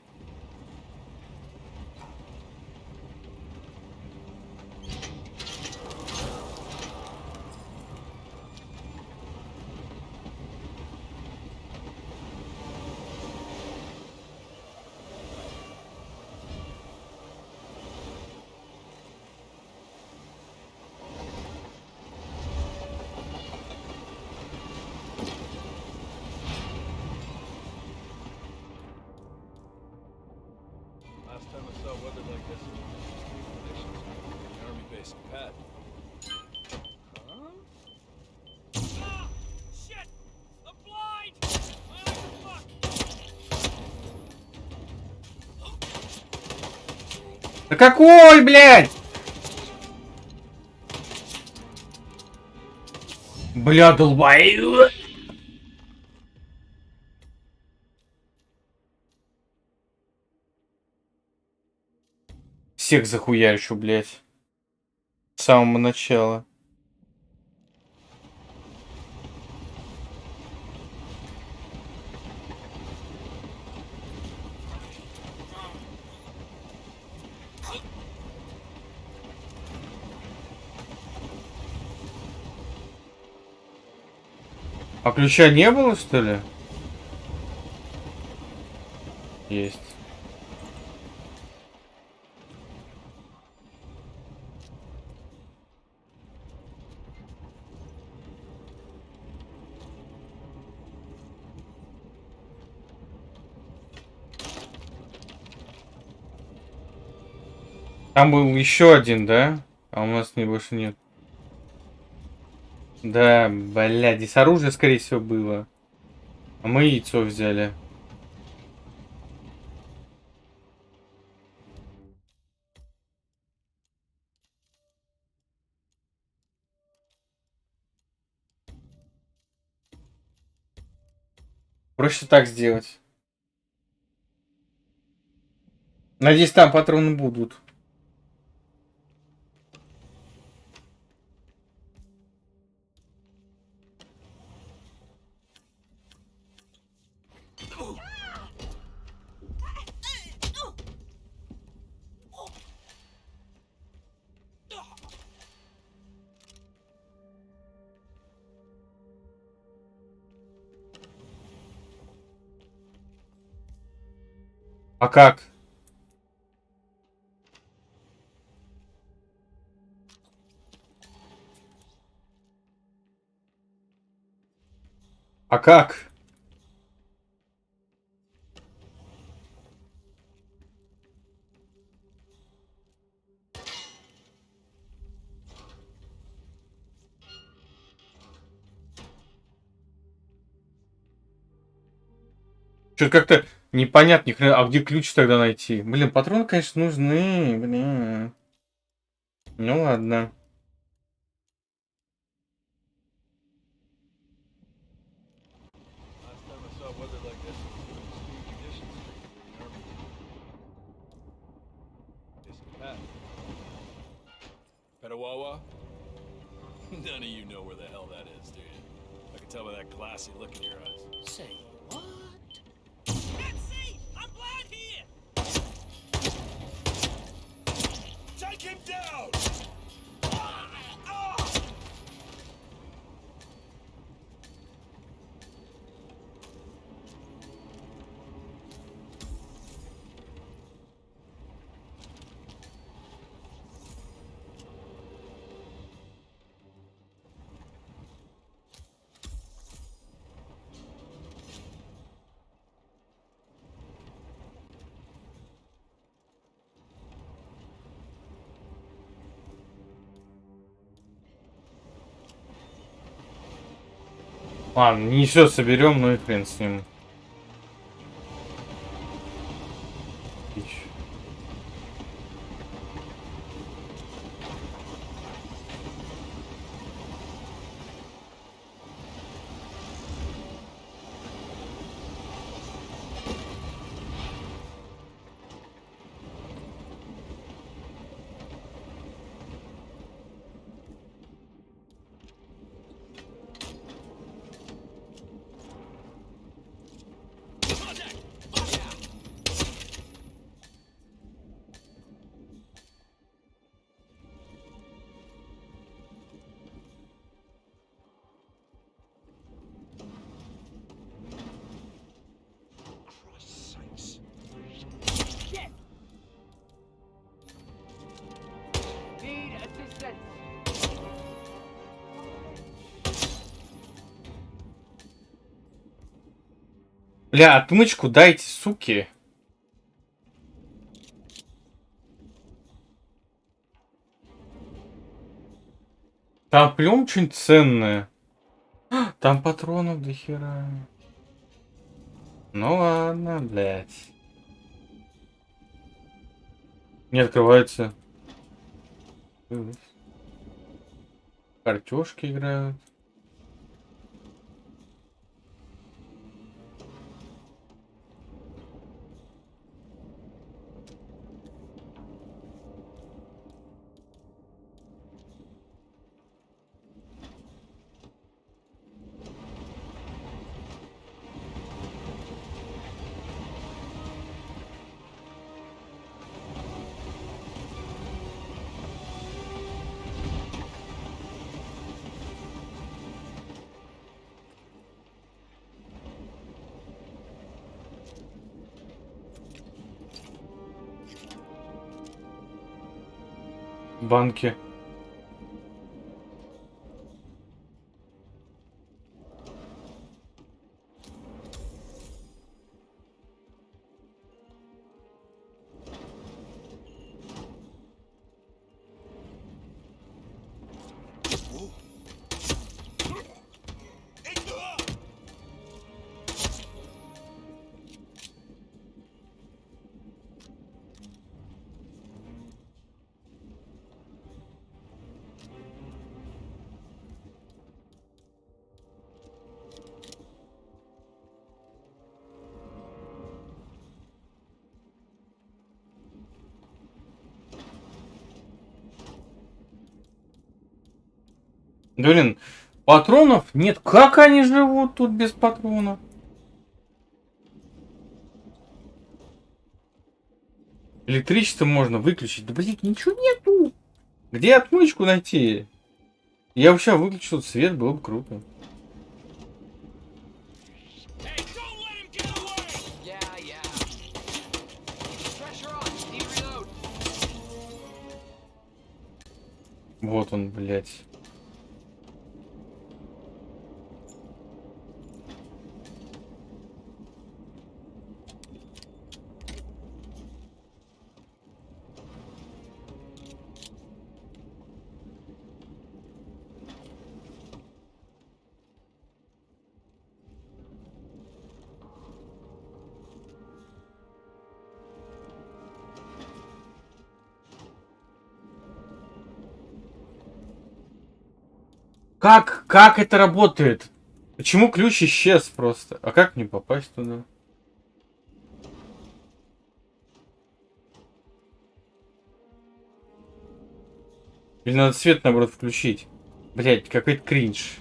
Last time I saw weather like this, conditions in the army base in Pat. Ah! Shit! I'm blind! Fuck! Да какой, блядь? Бля, долбоёб. Всех захуярю, блядь. С самого начала. А ключа не было, что ли? Есть. Там был еще один, да? А у нас не больше нет. Да, блядь, здесь оружие, скорее всего, было. А мы яйцо взяли. Проще так сделать. Надеюсь, там патроны будут. А как? А как? Что-то как-то непонятно, ни хрена. А где ключ тогда найти? Блин, патроны, конечно, нужны. Блин. Ну ладно. Last time I saw weather like this, it was when Steve Condition Street were in the army. It's Pat. Petawawa? None of you know where the hell that is, do you? I can tell by that glassy look in your eyes. Say what? Let's see! I'm blind here! Take him down! Ладно, не все соберем, ну и хрен с ним. Need assistance! Бля, отмычку дайте, суки. Там прям что-нибудь ценное. Там патронов до хера. Ну ладно, блядь. Не открывается. Картошки играют. Банки. Блин, патронов нет. Как они живут тут без патронов? Электричество можно выключить. Да, блин, ничего нету. Где отмычку найти? Я вообще выключил свет, было бы круто. Вот он, блядь. Как это работает? Почему ключ исчез просто? А как мне попасть туда? Или надо свет, наоборот, включить? Блять, какой-то кринж.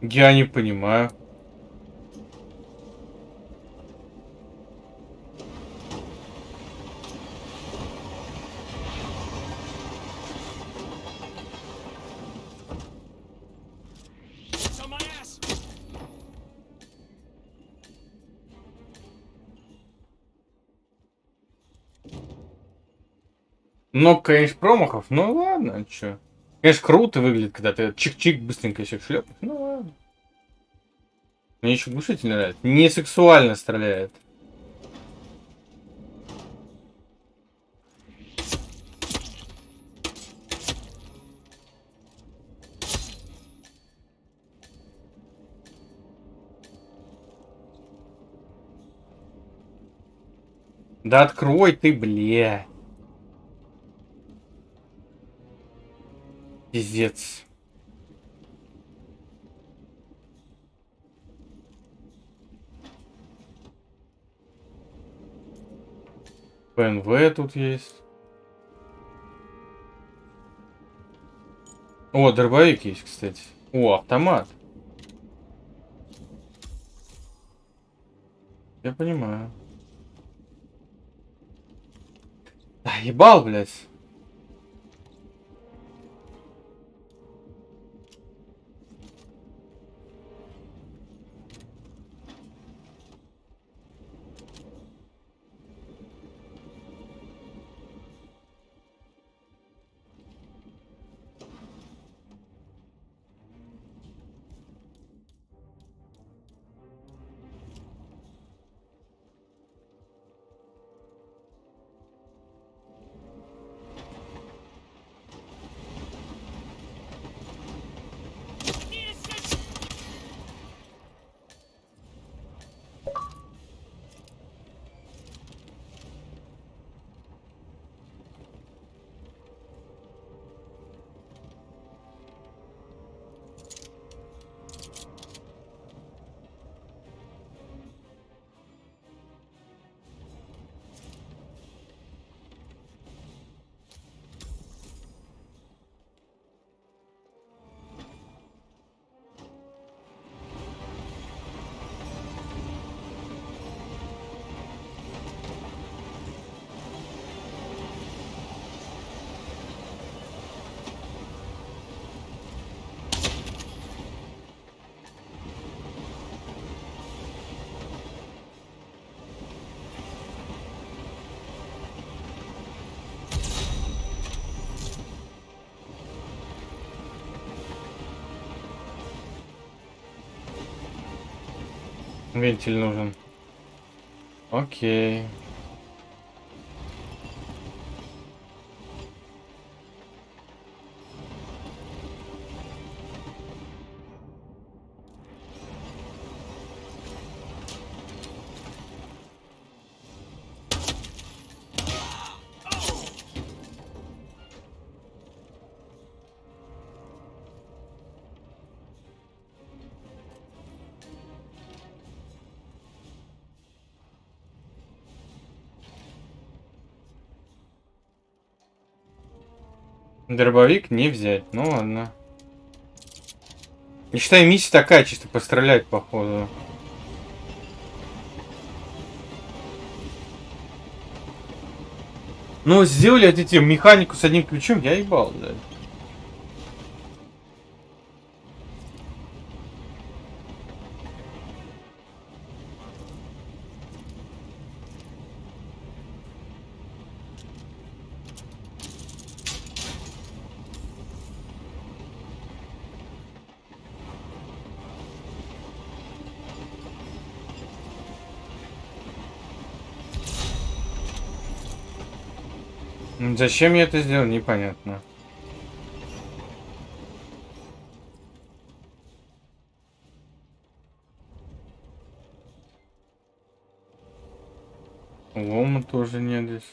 Я не понимаю. Много, конечно, промахов, ну ладно, чё. Конечно, круто выглядит, когда ты чик-чик быстренько всех шлепаешь. Ну ладно. Мне еще глушитель нравится. Не сексуально стреляет. Да открой ты, бля. Пиздец. ПНВ тут есть. О, дробовик есть, кстати. О, автомат. Я понимаю. Да, ебал, блядь. Вентиль нужен. Окей. Дробовик не взять. Ну ладно. Я считаю, миссия такая, чисто пострелять, походу. Ну, сделали эти механику с одним ключом, я ебал, блядь. Зачем я это сделал, непонятно. Лома тоже нет здесь.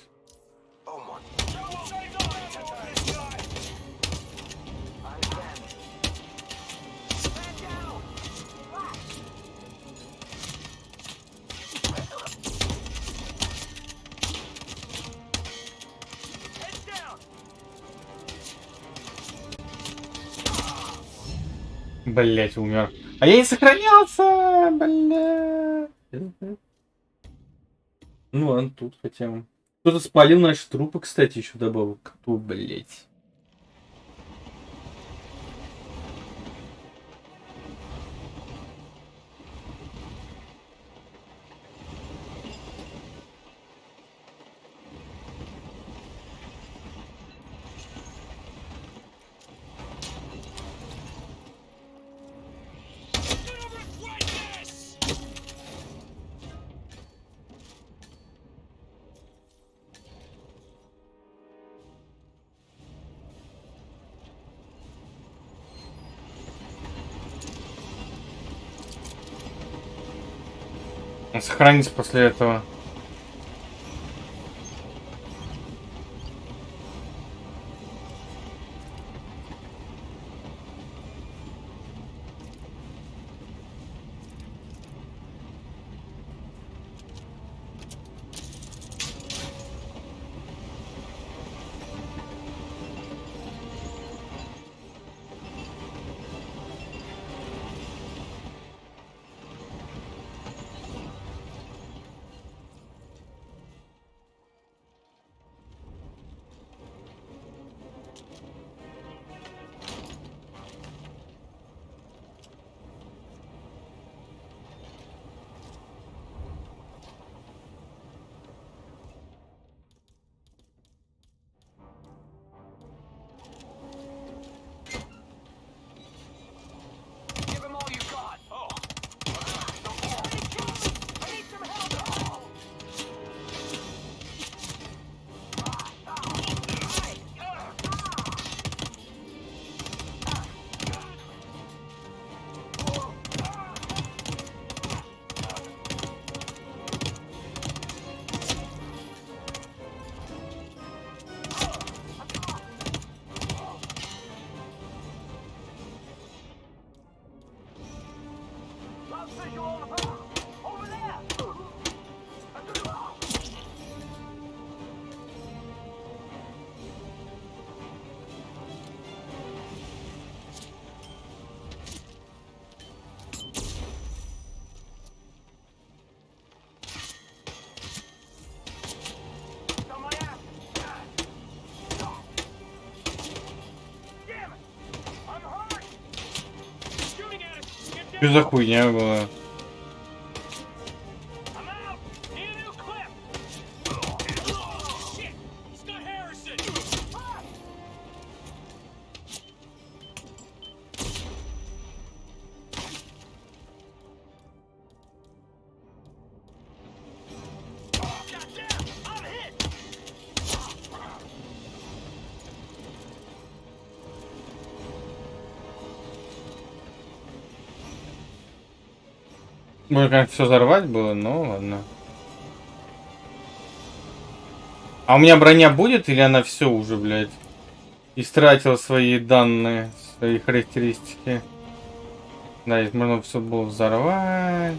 Блять, умер. А я не сохранялся, бля. Ну ладно, тут хотя бы. Кто-то спалил наши трупы, кстати, еще добавок. Кто, блять? Он сохранится после этого. Что за хуйня была? Можно, конечно, все взорвать было, но ладно. А у меня броня будет или она все уже, блядь, истратила свои данные, свои характеристики? Да, здесь можно все было взорвать.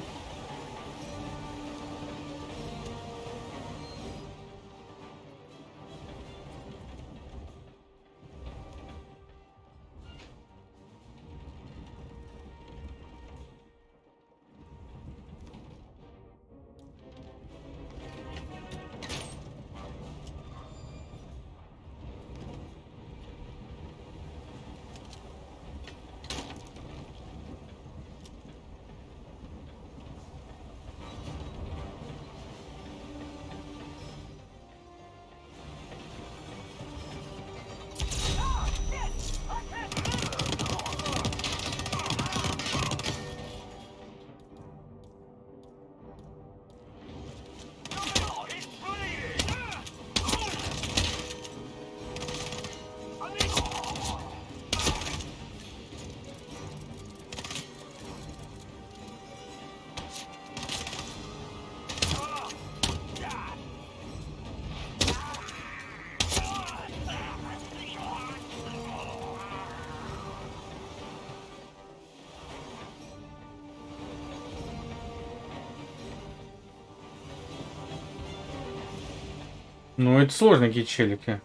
Ну, это сложные какие челики.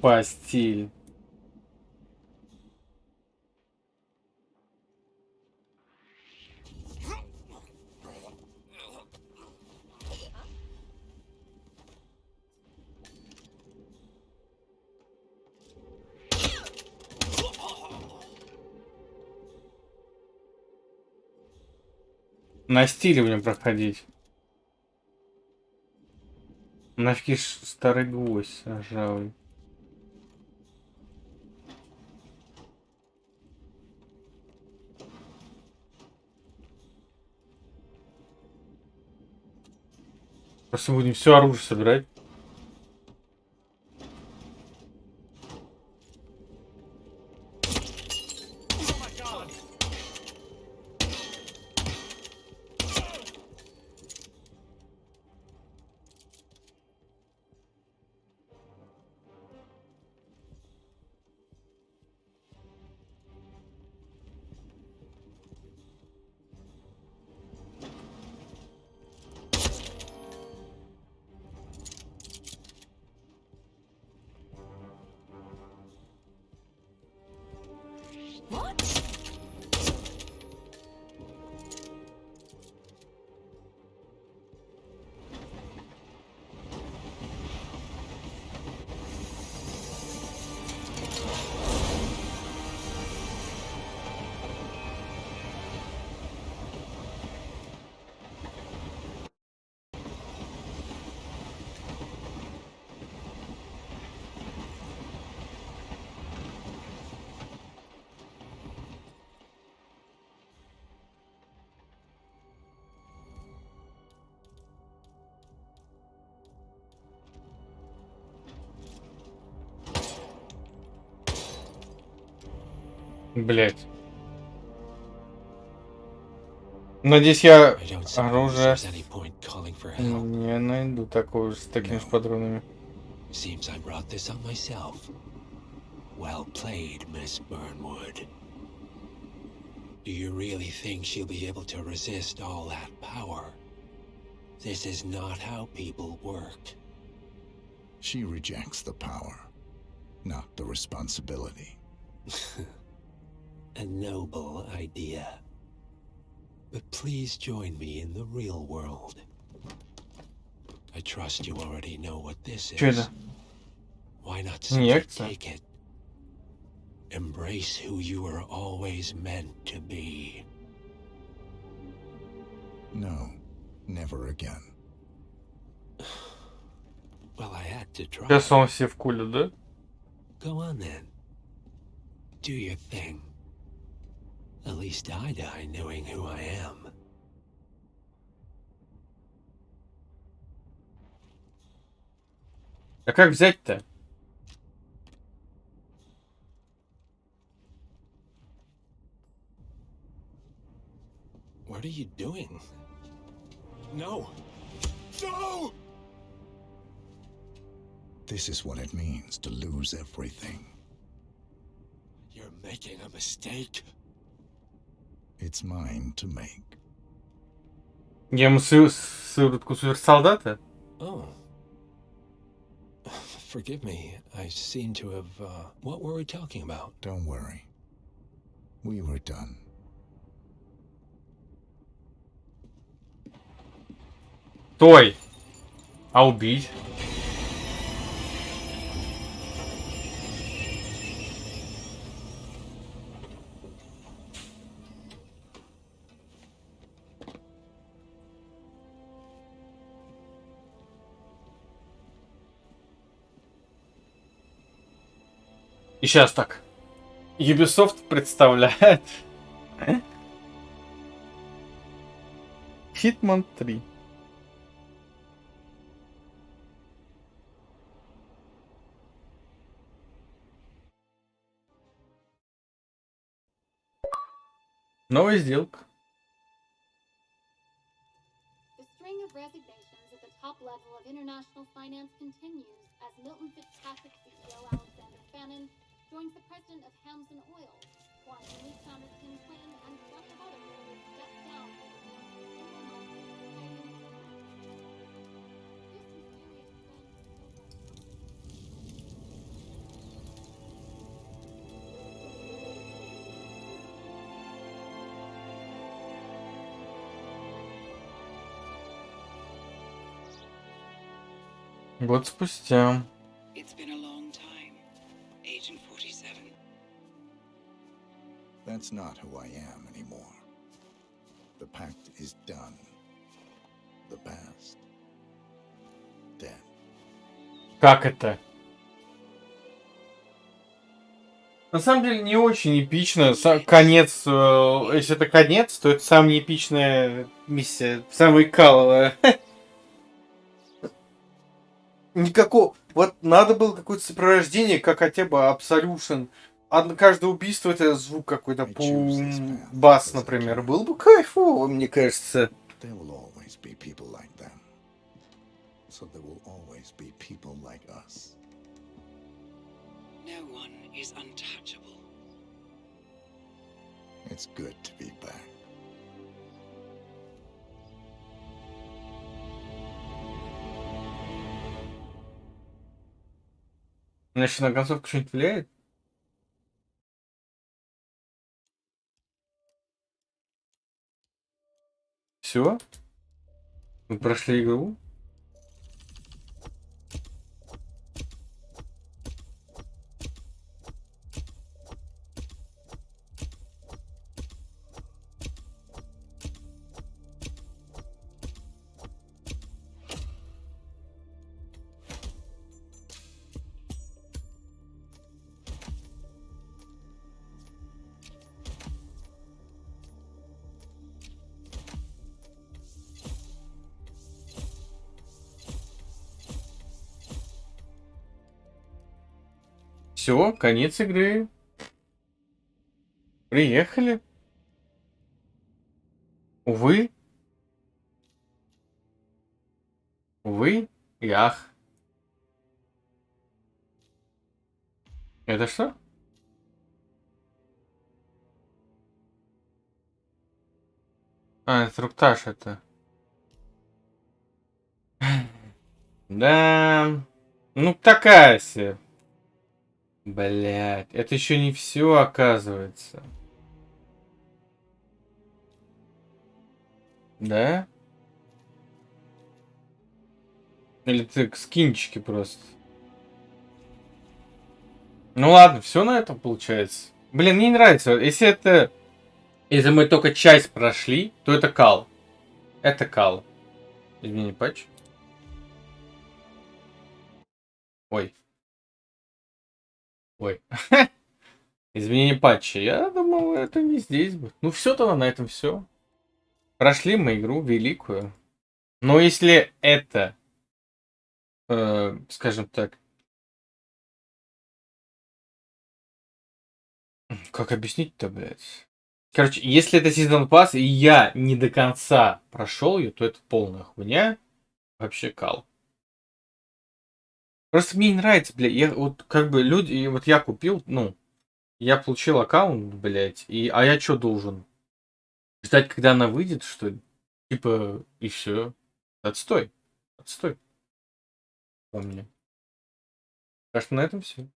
Постель. На стиле будем проходить. Нафиг старый гвоздь ржавый. Просто будем все оружие собирать. Блять. Надеюсь, я оружие не найду такого с такими же патронами. Seems I brought this on myself. Well played, Miss Burnwood. Do you really think she'll be able to resist all that power? This is not how people work. She rejects the power, not the responsibility. A noble idea. But please join me in the real world. I trust you already know what this is. Why not simply take it? Embrace who you were always meant to be. No, never again. Well, I had to try. Сейчас он все вкулит, да? Go on then. Do your thing. At least I die knowing who I am. А как взять-то? What are you doing? No! No! This is what it means to lose everything. You're making a mistake. It's mine to make. Я ему сыворотку суперсолдата? Oh. Forgive me. I seem to have, what were we talking about? Don't worry. We were done. Стой! А убить? И сейчас так. Ubisoft представляет Hitman 3. Новая сделка. resignations at the top level of international finance continues as Milton Fitzpatrick CEO Alexander Fannin joins the president of Hamson Oil, Quantum Leap founder Tim Quinn, and plenty of others will step down from the board in a month, fighting its time. This mysterious plan Год спустя. It's been a long time, Agent 47. That's not who I am anymore. The pact is done. The past. Dead. Как это? На самом деле не очень эпично. Конец, если это конец, то это самая неэпичная миссия, самая каловая. Никакого. Вот надо было какое-то сопровождение, как хотя бы Absolution. Каждое убийство это звук какой-то пум, бас, например. Был бы кайфово, мне кажется. There will always be people like them. So there will always be people like us. No one is untouchable. It's good to be back. Значит, на концовку что-нибудь влияет? Все? Мы прошли игру? Все, конец игры. Приехали. Увы. Увы и ах. Это что? А, инструктаж это. Да. Ну, такая себе. Блять, это еще не все, оказывается. Да? Или ты скинчики просто? Ну ладно, все на этом получается. Блин, мне не нравится. Если мы только часть прошли, то это кал. Это кал. Измени патч. Ой. Ой. Изменение патча. Я думал, это не здесь бы. Ну все тогда, на этом все. Прошли мы игру великую. Но если это, скажем так, как объяснить-то, блядь? Короче, если это сезон пасс, и я не до конца прошел ее, то это полная хуйня. Вообще кал. Просто мне не нравится, блядь. Я вот как бы люди, вот я купил, ну, я получил аккаунт, блядь, а я что должен? Ждать, когда она выйдет, что ли? Типа, и все. Отстой. Отстой. По мне. Так что на этом все.